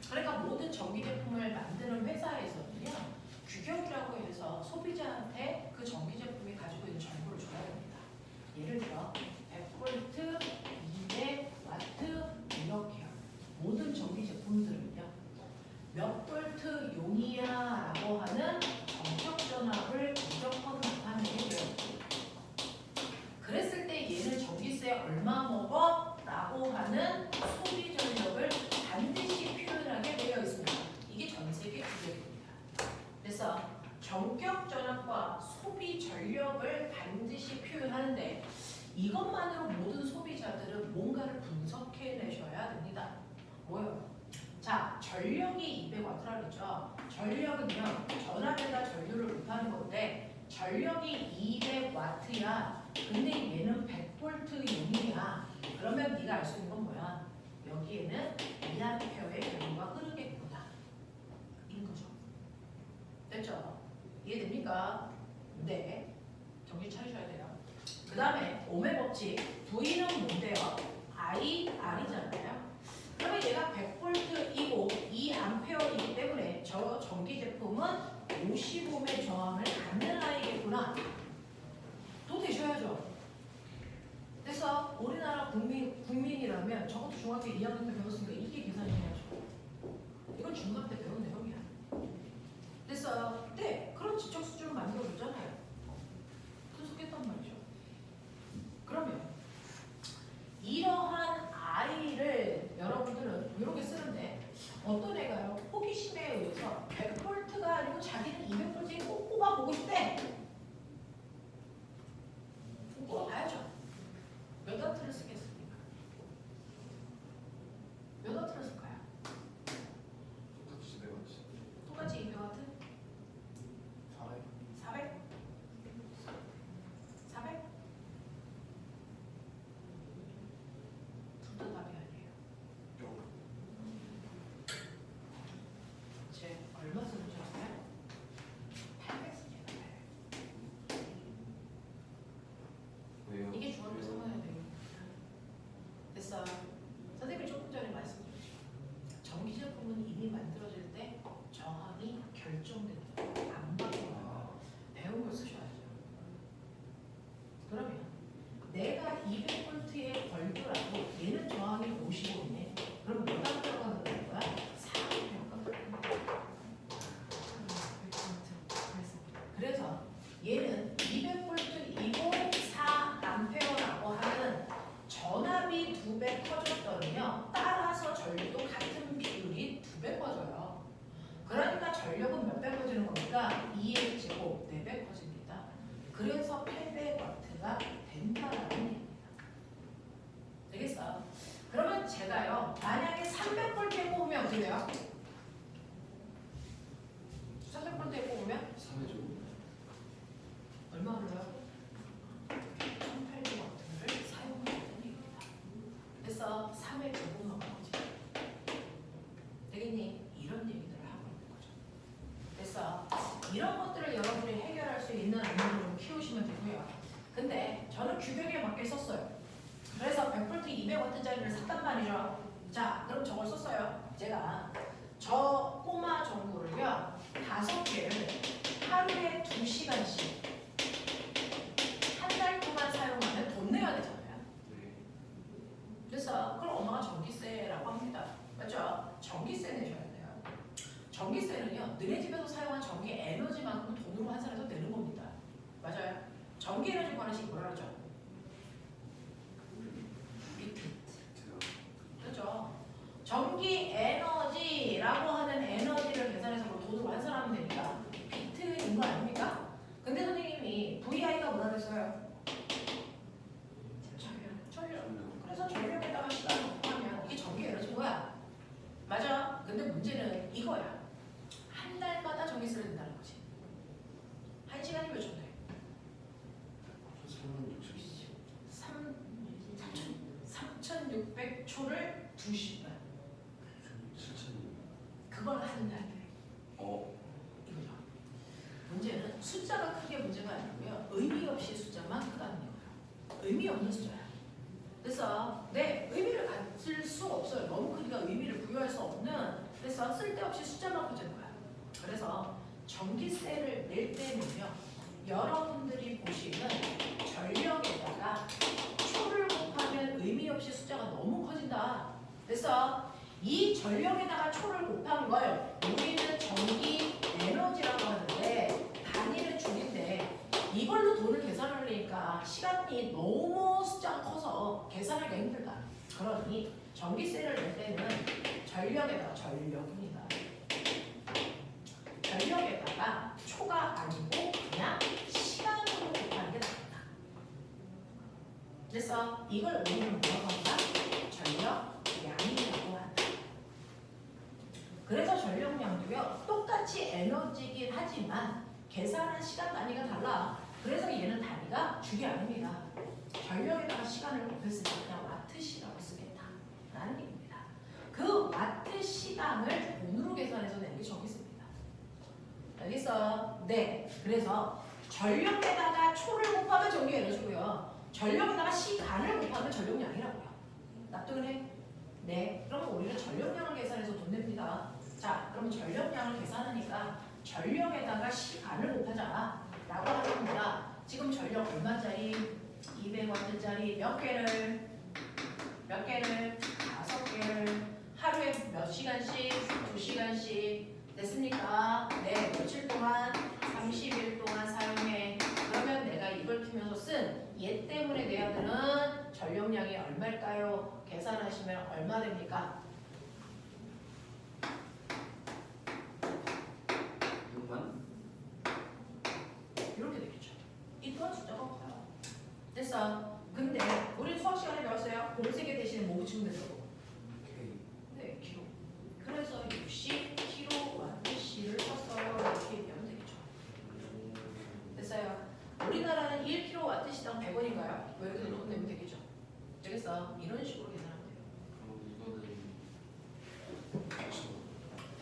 그러니까 모든 전기 제품을 만드는 회사에서는요 규격이라고 해서 소비자한테 그 전기 제품이 가지고 있는 정보를 줘야 됩니다. 예를 들어 100V, 200W 이렇게요. 모든 전기 제품들은요 몇 볼트 용이야라고 하는 정적 전압을 무조건 나타내게 돼요. 그랬을 때 얘는 전기세 얼마 먹어? 라고 하는 소비 전력을 반드시 표현하게 되어 있습니다. 이게 전 세계 규격입니다. 그래서 전격 전압과 소비 전력을 반드시 표현하는데 이것만으로 모든 소비자들은 뭔가를 분석해내셔야 됩니다. 뭐요? 자, 전력이 200W라 그랬죠. 전력은요, 전압에다 전류를 곱하는 건데 전력이 200W야. 근데 얘는 100V 용이야. 그러면 네가 알 수 있는 건 뭐야? 여기에는 2A의 전류가 흐르겠구나. 이런 거죠. 됐죠? 이해됩니까? 네. 정신 차리셔야 돼요. 그 다음에 옴의 법칙. V는 뭔데요? I, R이잖아요. 그러면 얘가 100V이고 2A이기 때문에 저 전기 제품은 50옴의 저항을 갖는 아이겠구나. 또 되셔야죠. 그래서 우리나라 국민이라면 적어도 중학교 2학년 때 배웠으니까 이게 계산해야죠. 이건 중학교 때 배운 내용이야. 그래서 네, 그런 지적 수준을 만들어줬잖아요. 보고 싶대. 물어봐야죠. 몇 와트를 쓰겠습니까? 몇 와트를 쓸까요? 똑같이 내봤지. 똑같이 200와트? 400? 400? 400? 둘 다 답이 아니에요. 뿅. 제 얼마 쓰는 줄 아세요? 800 씁니다. 800. 왜요? 이게 주어를 삼아야 돼요. 됐어. 선생님이 조금 전에 말씀드렸죠. 전기제품은 이미 만들어질 때 저항이 결정된다. 안 바꿔요. 배운 걸 쓰셔야죠. 그러면 내가 200V에 걸더라도 얘는 저항이 55이네. 그럼 몇 암페어가 들어갈 거야? 4암페어가 들어갈 거야. 그래서 얘는 200V이고 4암페어라고 하는 전압이 2배 커졌더니요. 따라서 전류도 같은 비율이 2배 커져요. 그러니까 전력은 몇 배 커지는 겁니까? 2의 제곱 4배 커집니다. 그래서 800W가 된다라는 얘기입니다. 되겠어? 그러면 제가요. 만약에 300V에 꼽으면 어떻게 돼요? 300V에 꼽으면 3회죠. 얼마 흘러요? 1800W를 사용한다는 얘기입니다. 그래서 3의 제곱만 나오지. 되겠니? 이런 얘기들을 하고 있는 거죠. 그래서 이런 것들을 여러분이 해결할 수 있는 안목으로 키우시면 되고요. 근데 저는 규격에 맞게 썼어요. 그래서 100V 200W짜리를 샀단 말이죠. 자, 그럼 저걸 썼어요. 제가 저 꼬마 전구를요. 5개를 하루에 2시간씩 한 달 동안 사용하면 돈 내야 되잖아요. 네. 그래서 그걸 엄마가 전기세라고 합니다. 맞죠? 전기세 내셔야 돼요. 전기세는요. 너네 집에서 사용한 전기 에너지만큼 돈으로 환산해서 내는 겁니다. 맞아요? 전기 에너지 구하는 식이 뭐라 그러죠? 비트. 그렇죠? 전기 에너지라고 하는 에너지를 계산해서 뭐 돈으로 환산하면 되니까 비트인 거 아닙니까? 근데 선생님이 VI가 뭐라 그랬어요? 전력. 그래서 전력에다가 시간을 곱하면 이게 전기 에너지 뭐야? 맞아. 근데 문제는 이거야. 한 달마다 전기세를 낸다는 거지. 1시간이 몇 초 돼? 3,600초를 2시간. 7,000. 그걸 한 달에. 이거죠. 문제는 숫자가 크게 문제가 아니고요. 의미 없이 숫자만 크다는 거예요. 의미 없는 숫자야. 그래서 의미를 가질 수 없어요. 너무 크니까 의미를 부여할 수 없는. 그래서 쓸데없이 숫자만 커지는 거야. 그래서 전기세를 낼 때는요. 여러분들이 보시는 전력에다가 초를 곱하면 의미 없이 숫자가 너무 커진다. 그래서 이 전력에다가 초를 곱한 걸 우리는 전기 에너지라고 하는데 단위는 줄인데 이걸로 돈을 계산하려니까 시간이 너무 숫자가 커서 계산하기가 힘들다. 그러니 전기세를 낼 때는 전력에다가 전력입니다. 전력에다가 초가 아니고 그냥 시간으로 곱하는 게 낫다. 그래서 이걸 우리는 뭐라고 한다? 전력량이라고 한다. 그래서 전력량도요 똑같이 에너지긴 하지만 계산한 시간 단위가 달라. 그래서 얘는 단위가 줄이 아닙니다. 전력에다가 시간을 곱했을 때 그냥 와트시라고 쓰겠다라는 얘기입니다. 그 와트 시간을 돈으로 계산해서 내는 게 전기세입니다. 알겠어? 네. 그래서 전력에다가 초를 곱하면 전기 에너지고요. 전력에다가 시간을 곱하면 전력량이라고요. 납득을 해? 네. 그러면 우리는 전력량을 계산해서 돈 냅니다. 자, 그럼 전력량을 계산하니까 전력에다가 시간을 곱하자 라고 하는 겁니다. 지금 전력 얼마짜리? 200W짜리 몇 개를 5개를 하루에 몇 시간씩? 2시간씩 됐습니까? 네, 며칠 동안? 30일 동안 사용해. 그러면 내가 이걸 키면서 쓴 얘 때문에 내야 되는 전력량이 얼마일까요? 계산하시면 얼마 됩니까? 6만? 됐어. 근데 우리 수학 시간에 배웠어요. 공세계 대신에 뭐 붙이면 된다고? K. 네, 킬로. 그래서 60kWh를 썼어요. 이렇게 얘기하면 되겠죠. 됐어요. 우리나라는 1kWh당 100원인가요? 왜 여기서 돈 내면 되겠죠. 그래서 이런 식으로 계산하면 돼요. 그럼 이거는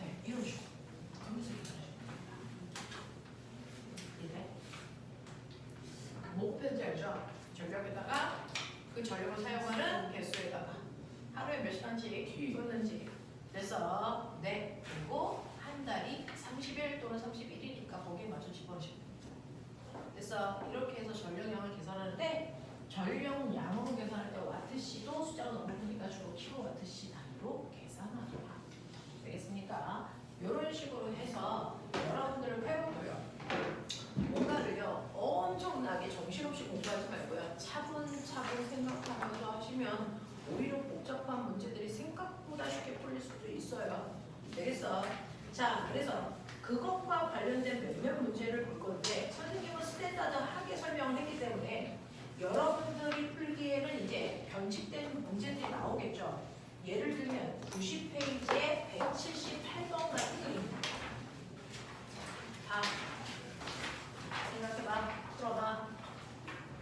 네, 이런 식으로. 그러면서 계산하시면 됩니다. 이래. 목표인지 알죠? 전력에다가 그 전력을 사용하는 개수에다가 하루에 몇 시간씩 쏟는지. 그래서 네. 그리고 한 달이 30일 또는 31일이니까 거기에 맞춰 집어넣으시면 됩니다. 그래서 이렇게 해서 전력량을 계산하는데 전력량으로 계산할 때 와트시도 숫자가 너무 크니까 주로 킬로와트시 단위로 계산하라. 되겠습니까? 이런 식으로 해서 여러분들을 회복해요. 뭔가를요 엄청나게 정신없이 공부하지 말고요 차분차분 생각하면서 하시면 오히려 복잡한 문제들이 생각보다 쉽게 풀릴 수도 있어요. 되겠어? 자, 그래서 그것과 관련된 몇몇 문제를 볼 건데 선생님은 스탠다드하게 설명을 했기 때문에 여러분들이 풀기에는 이제 변칙된 문제들이 나오겠죠. 예를 들면 90페이지에 178번 같은 그림입니다. 다 생각해봐, 풀어봐.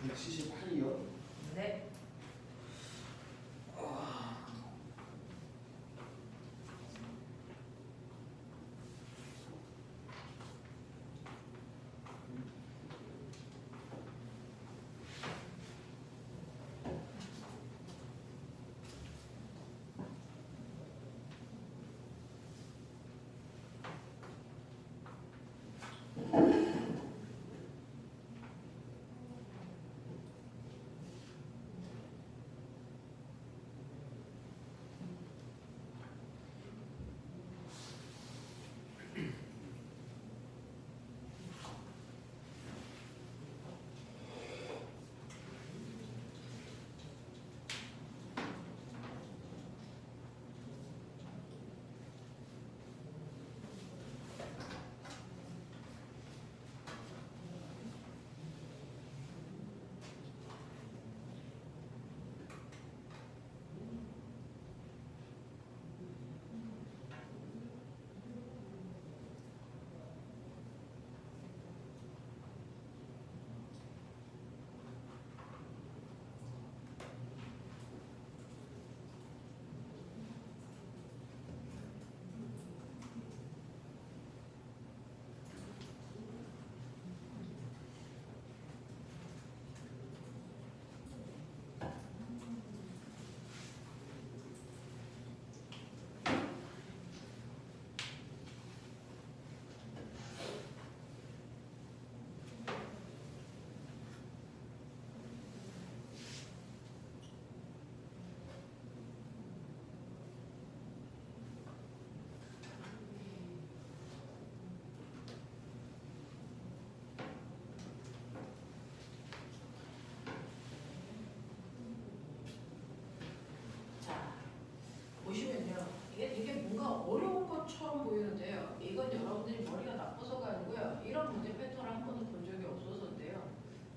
178이요? 네. 보시면요. 이게 뭔가 어려운 것처럼 보이는데요. 이건 여러분들이 머리가 나빠서가 아니고요. 이런 문제 패턴을 한 번도 본 적이 없어서인데요.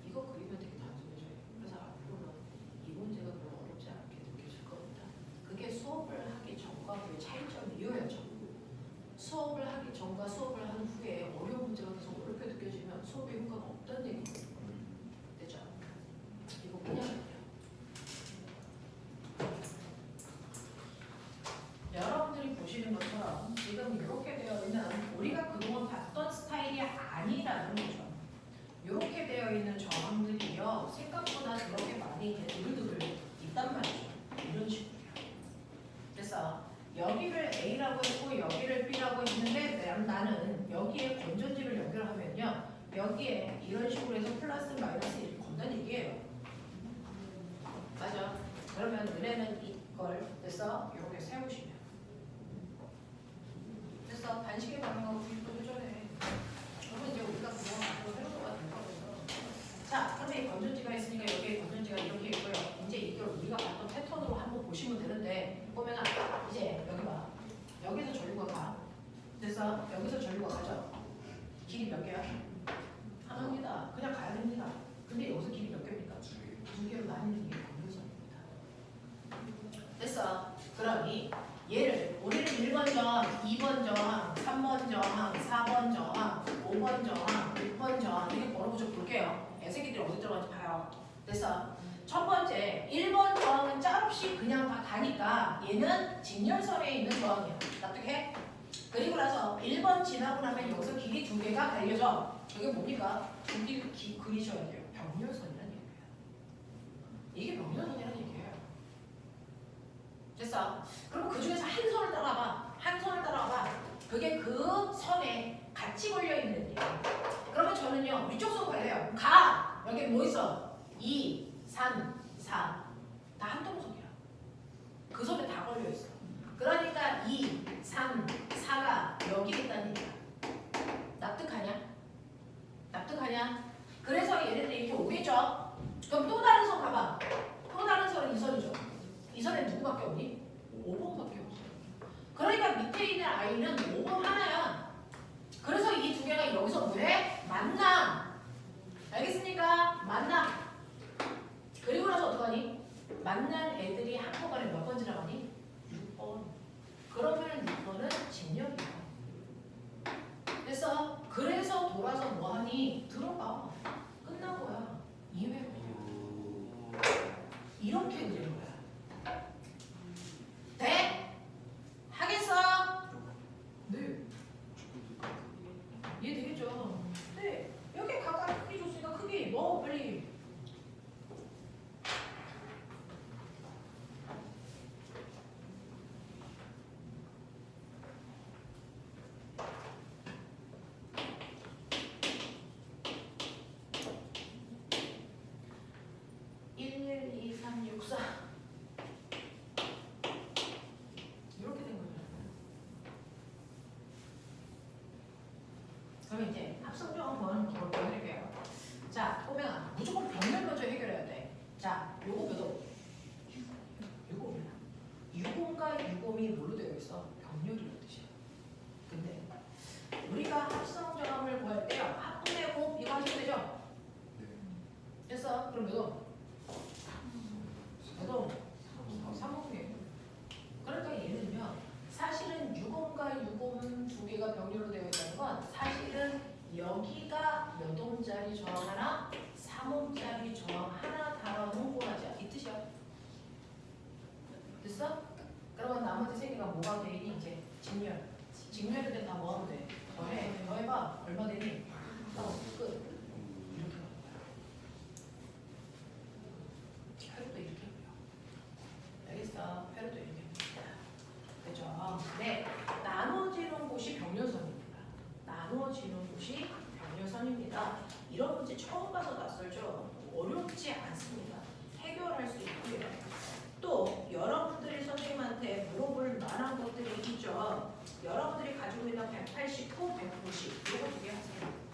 이거 그리면 되게 단순해져요. 그래서 앞으로는 이 문제가 별로 어렵지 않게 느껴질 겁니다. 그게 수업을 하기 전과 후의 차이점이어야죠. 수업을 하기 전과 수업을 한 후에 어려운 문제가 계속 어렵게 느껴지면 수업의 효과가 없다는 얘기예요. 됐죠? 이거 그냥 여러분들이 보시는 것처럼 지금 이렇게 되어 있는 우리가 그동안 봤던 스타일이 아니라는 거죠. 이렇게 되어 있는 저항들이요 생각보다 그렇게 많이 두글두글 있단 말이죠. 이런 식으로요. 그래서 여기를 A라고 했고 여기를 B라고 했는데 나는 여기에 건전지를 연결하면요 여기에 이런 식으로 해서 플러스 마이너스 이렇게 건다는 얘기예요. 맞아. 그러면 은혜는 이걸 그래서 이렇게 세우시면 그래서 반시계 방향하고 90도 회전해. 그러면 이제 우리가 그동안 앞으로 회로도가 될 거거든요. 자, 근데 이 건전지가 있으니까 여기에 건전지가 이렇게 있고요. 이제 이걸 우리가 봤던 패턴으로 한번 보시면 되는데 보면 이제 여기 봐. 여기서 전류가 가. 그래서 여기서 전류가 가죠. 길이 몇 개야? 하나입니다. 그냥 가야 됩니다. 근데 여기서 길이 몇 개입니까? 두 개로 나뉘는 게 경계선입니다. 됐어. 그러니 얘를 우리는 1번 저항, 2번 저항, 3번 저항, 4번 저항, 5번 저항, 6번 저항 이렇게 번호부터 볼게요. 애새끼들이 어디 들어가는지 봐요. 됐어. 첫 번째 1번 저항은 짤없이 그냥 다 가니까 얘는 직렬선에 있는 저항이야. 납득해? 그리고 나서 1번 지나고 나면 여기서 길이 두 개가 달려져. 이게 뭡니까? 두 개 그리셔야 돼요. 병렬선이라는 얘기예요. 이게 병렬선이라는 얘기예요. 됐어? 그럼 그 중에서 한 선을 따라가봐. 한 선을 따라가봐. 그게 그 선에 같이 걸려있는 애야. 그러면 저는요, 위쪽 선 갈래요. 가! 여기 뭐 있어? 2, 3, 4. 다 한 동선이야. 그 선에 다 걸려있어. 그러니까 2, 3, 4가 여기 있다는 얘기야. 납득하냐? 납득하냐? 그래서 얘네들이 이렇게 오겠죠? 그럼 또 다른 선 가봐. 또 다른 선은 이 선이죠. 이 선에 누구밖에 없니? 5번밖에 없어. 그러니까 밑에 있는 아이는 5번 하나야. 그래서 이 두 개가 여기서 왜? 만나. 알겠습니까? 만나. 그리고 나서 어떡하니? 만난 애들이 한꺼번에 몇 번 지나가니? 6번. 그러면 6번은 직렬이야. 됐어? 그래서 돌아서 뭐하니? 들어가. 끝난 거야. 2회. 이렇게 그리는 거야. 돼? 하겠어? 네. 이해되겠죠? 네. 여기 각각 크기 줬으니까 크기 넣어 빨리. 이렇게 된 거죠. 그럼 이제 합성조 한번 기본적으로 해볼게요. 자, 보면 무조건 병렬 먼저 해결해야 돼. 자, 요거 몇 호? 6홈이야. 6홈과 6홈이 뭘로 되어 있어? 병렬이라는 뜻이야. 근데 우리가 합성점을 구할 때요. 합분의 곱 이거 하시면 되죠? 됐어? 그럼 몇 호? 몇 호? 3홈이에요. 그러니까 얘는요. 사실은 6홈과 6홈 두 개가 병렬로 되어 있다는 건 사실은 여기가 몇 홈짜리 저항 하나, 3홈짜리 저항 하나 달아놓은 꼬라지야. 이 뜻이야. 됐어? 그러면 나머지 세 개가 뭐가 되니? 이제 직렬. 직렬일 때 다 뭐하면 돼? 더해. 더해봐. 얼마 되니? 끝. 이렇게 가는 거야. 회로도 이렇게 해요. 알겠어? 회로도 이렇게 합니다. 그죠? 네. 나눠지는 곳이 병렬선입니다. 나눠지는 곳이 병렬선입니다. 이런 문제 처음 봐서 낯설죠? 어렵지 않습니다. 해결할 수 있고요. 또 여러분들이 선생님한테 물어볼 만한 것들이 있죠. 여러분들이 가지고 있는 189, 190 이거 두 개 하세요.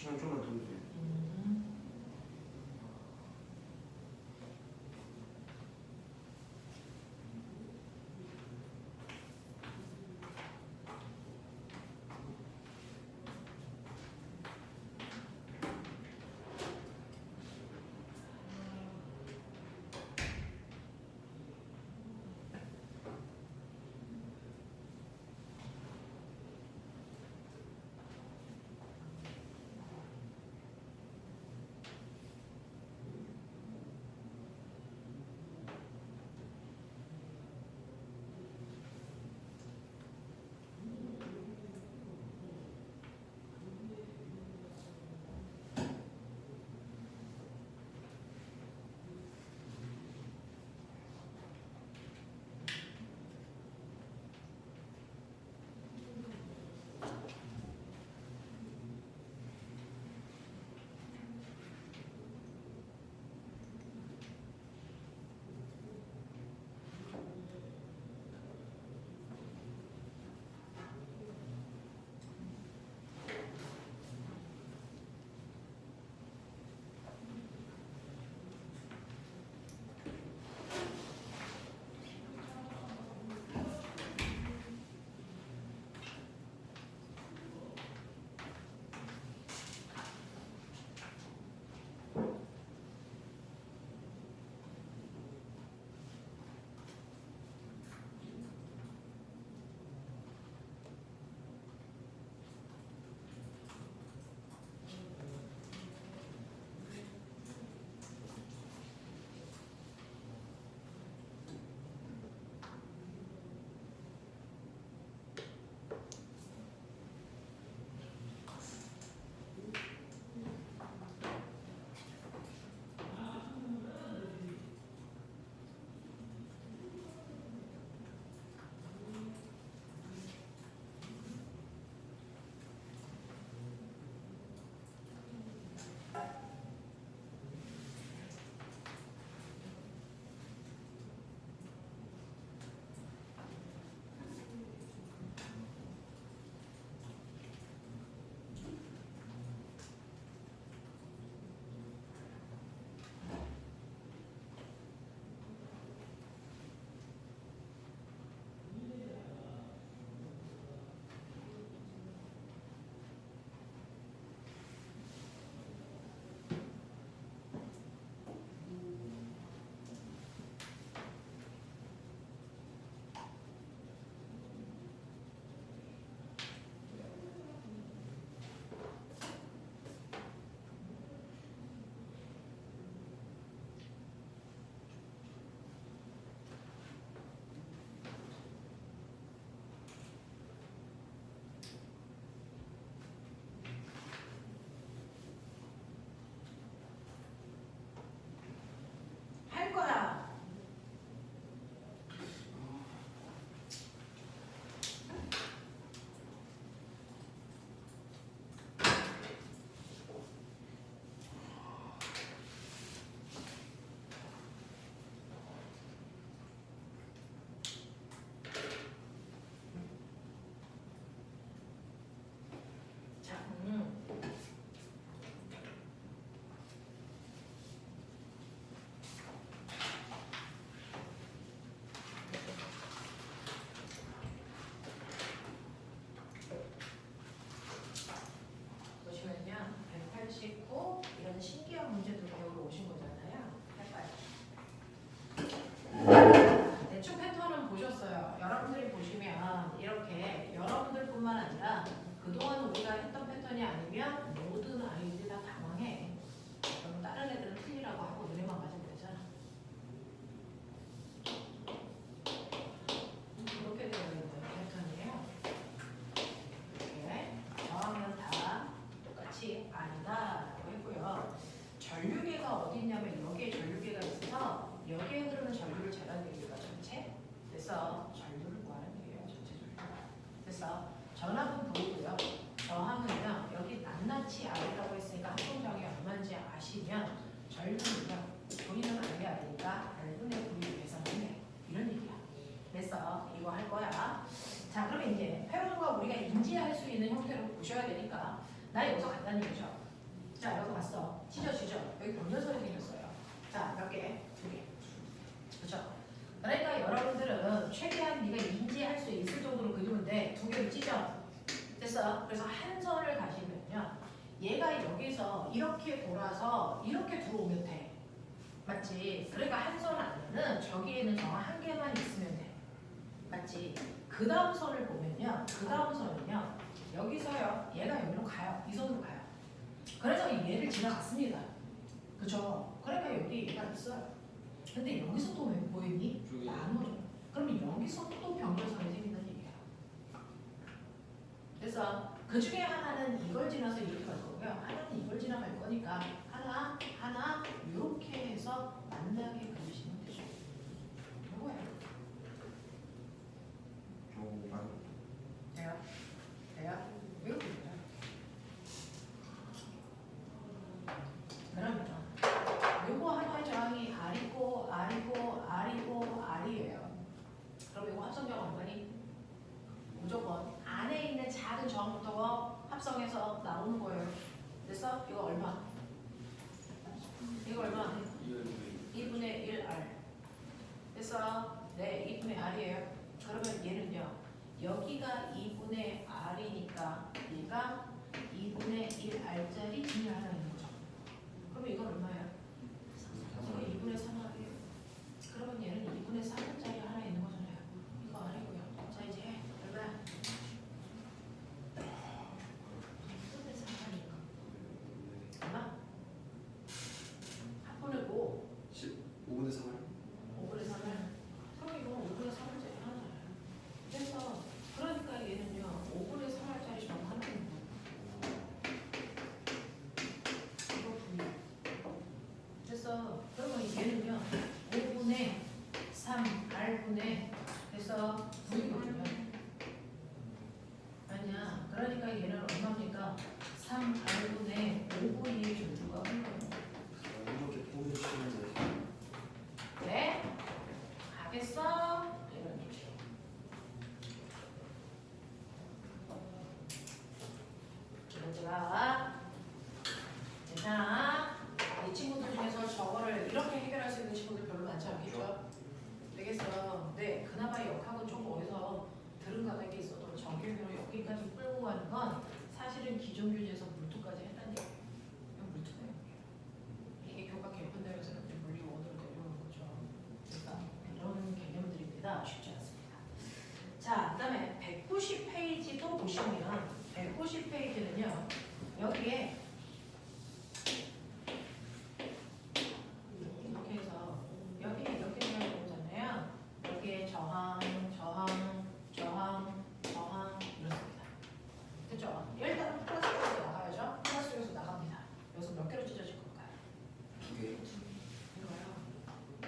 시간 좀만 더 주세요. 전압은 보이고요. 저항은요. 여기 낱낱이 알이라고 했으니까 합동정이 얼마인지 아시면 절분은요. 보이는 알이 아니니까 R분의 V를 계산하네. 이런 얘기야. 그래서 이거 할 거야. 자, 그러면 이제 회로도가 우리가 인지할 수 있는 형태로 보셔야 되니까 나 여기서 간단히 보죠. 자, 여기 봤어. 찢어지죠? 여기 병렬선이 생겼어요. 자, 몇 개? 2개. 그렇죠? 그러니까 여러분들은 최대한 네가 인지할 수 있을 정도로 그리면 돼. 2개를 찢어. 됐어? 그래서 한 선을 가시면요. 얘가 여기서 이렇게 돌아서 이렇게 들어오면 돼. 맞지? 그러니까 한 선 안에는 저기에는 저 한 개만 있으면 돼. 맞지? 그 다음 선을 보면요. 그 다음 선은요. 여기서요. 얘가 여기로 가요. 이 선으로 가요. 그래서 얘를 지나갔습니다. 그죠? 그러니까 여기 얘가 있어요. 근데 여기서 또 뭐 있니? 저기. 나눠줘. 그러면 여기서 또 병렬선이 생긴다는 얘기야. 그래서 그 중에 하나는 이걸 지나서 이렇게 갈 거고요. 하나는 이걸 지나갈 거니까 하나 이렇게 해서 만나게 그리시면 되죠. 이거예요. 조만. 돼요? 돼요? 이렇게 돼요. 그러면 요거 하나의 저항이 R이고 R이고 R이고 R이에요. 그럼 요거 합성적 공간이 무조건 안에 있는 작은 저항부터 합성해서 나오는 거예요. 그래서 이거 얼마? 이거 얼마? 2분의 1R. 그래서 네, 2분의 R이에요. 그러면 얘는요. 여기가 2분의 R이니까 얘가 2분의 1R짜리 진을 하나 있는 거죠. 그러면 이건 얼마예요? 이게 2분의 3R이에요. 그러면 얘는 2분의 3R짜리 하나 있는 거잖아요. 이거 R이고요. 자 이제 얼마야? 2분의 3R이니까 얼마? 합분을 뭐? 5분의 3을 5분의 3을. 그럼 이건 5분의 3R짜리 하나잖아요. 그래서 그러니까 얘는요. 5분의 3R짜리 정 하나 있는 거예요. 이거 분이. 그래서 그러면 얘는요. 5분의 3R분의 해서 V거든요. 아니야. 그러니까 얘는 얼마입니까? 3R분의 5V의 조주가 흘러요. 이렇게 보여주시면 돼요. 네? 가겠어? 이런 얘기죠. 제가 괜찮아? 이 친구들 중에서 저거를 이렇게 해결할 수 있는 친구들 별로 많지 않겠죠? 되겠어. 네, 그나마 역학은 좀 어디서 들은 가닥이 있어도 정규교로 여기까지 끌고 가는 건 사실은 기존 교재에서 물투까지 했다는 얘기예요. 이건 물투예요. 이게 교과 개편되면서 이렇게 물리 원으로 내려오는 거죠. 그러니까 이런 개념들입니다. 쉽지 않습니다. 자, 그다음에 190페이지도 보시면 190페이지는요. 여기에 이렇게 해서 여기 이렇게 되어 있잖아요. 여기에 저항 이렇습니다. 그죠? 일단은 플러스 쪽에서 나가야죠. 플러스 쪽에서 나갑니다. 여기서 몇 개로 찢어질 건가요? 2개. 이거요.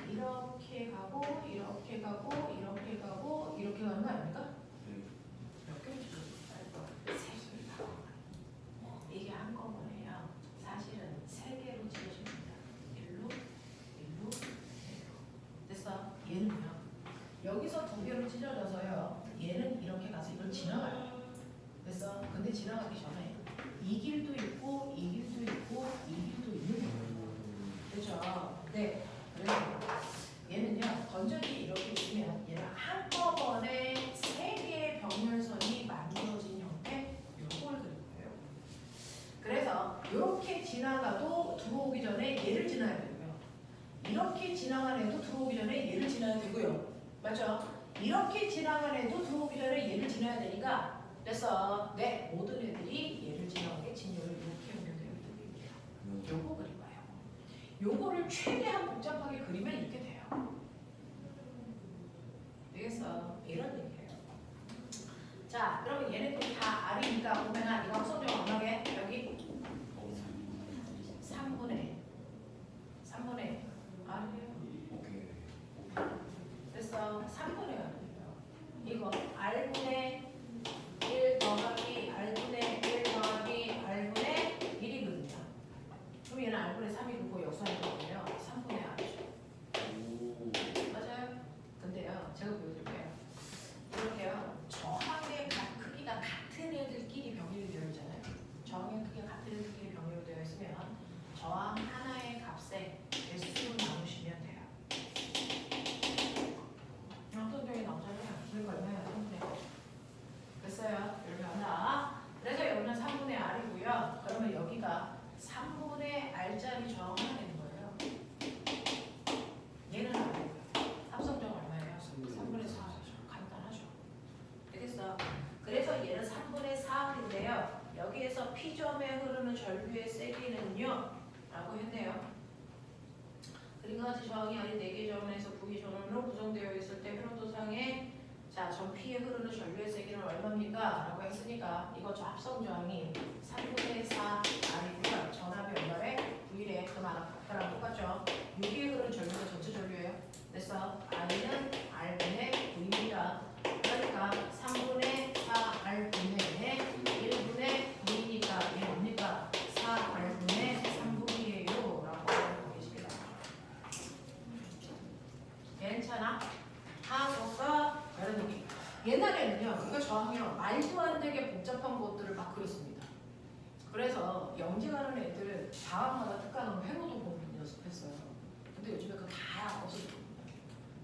이렇게 가고 이렇게 가고 이렇게 가고 이렇게 가는 거 아닙니까? 몇 개로 찢어질까요? 3개로. 이게 한꺼번에요. 사실은 3개로 찢어집니다. 일로, 됐어? 얘는요. 여기서 2개로 찢어져서요. 얘는 이렇게 가서 이걸 지나가요. 됐어? 근데 지나가기 전에 이 길도 있고 이 길도 있고 이 길도 있는 거예요. 그렇죠? 네. 그래서 얘는요. 건전이 이렇게 있으면 얘는 한꺼번에 3개의 병렬선이 만들어진 형태 요걸 그릴 거예요. 그래서 이렇게 지나가도 들어오기 전에 얘를 지나야 되고요. 이렇게 지나간 애도 들어오기 전에 얘를 지나야 되고요. 맞죠? 이렇게 지나간 애도 들어오기 전에 얘를 지나야 되니까 그래서 네, 모든 애들이 얘를 지나가게 진열을 이렇게 연결되어 있는 얘기예요. 요거 그릴 거예요. 요거를 최대한 복잡하게 그리면 이렇게 돼요. 되겠어? 이런 얘기예요. 자, 그러면 얘네들이 다 R이니까 보면은 이거 합성적 얼마게? 여기 3분의 R이에요. 오케이. 됐어. 3분의 R이에요. 이거 R분의 1 더하기 R분의 1 더하기 R분의 1이거든요. 그럼 얘는 R분의 3이고 역수하는 거거든요. 3분의 R이죠. 맞아요? 근데요. 제가 보여드릴게요. 이렇게요. 저항의 크기가 같은 애들끼리 병렬이 되어 있잖아요. 저항의 크기가 같은 애들끼리 병렬이 되어 있으면 라고 했으니까 이거 좌합성 조항이 3분의 4 R이고요. 전압의 연결에 V의 그랑 똑같죠. 여기에 흐르는 전류가 전체 전류예요. 그래서 I는 R분의 V입니다. 그러니까 3분의 4 R분의 1분의 V니까 이게 뭡니까? 4 R분의 3분이에요 라고 하고 계십니다. 괜찮아? 하고서 여러분이 옛날에는요 이거 저항이요 말도 안 되게 복잡한 것들을 막 그렸습니다. 그래서 영재 가는 애들 다음마다 특강은 회로도 보는 연습했어요. 근데 요즘에 그거 다 없어졌습니다.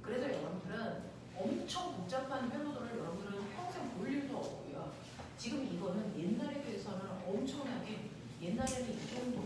그래서 여러분들은 엄청 복잡한 회로들을 여러분들은 평생 볼 일도 없고요. 지금 이거는 옛날에 비해서는 엄청나게 옛날에는 이 정도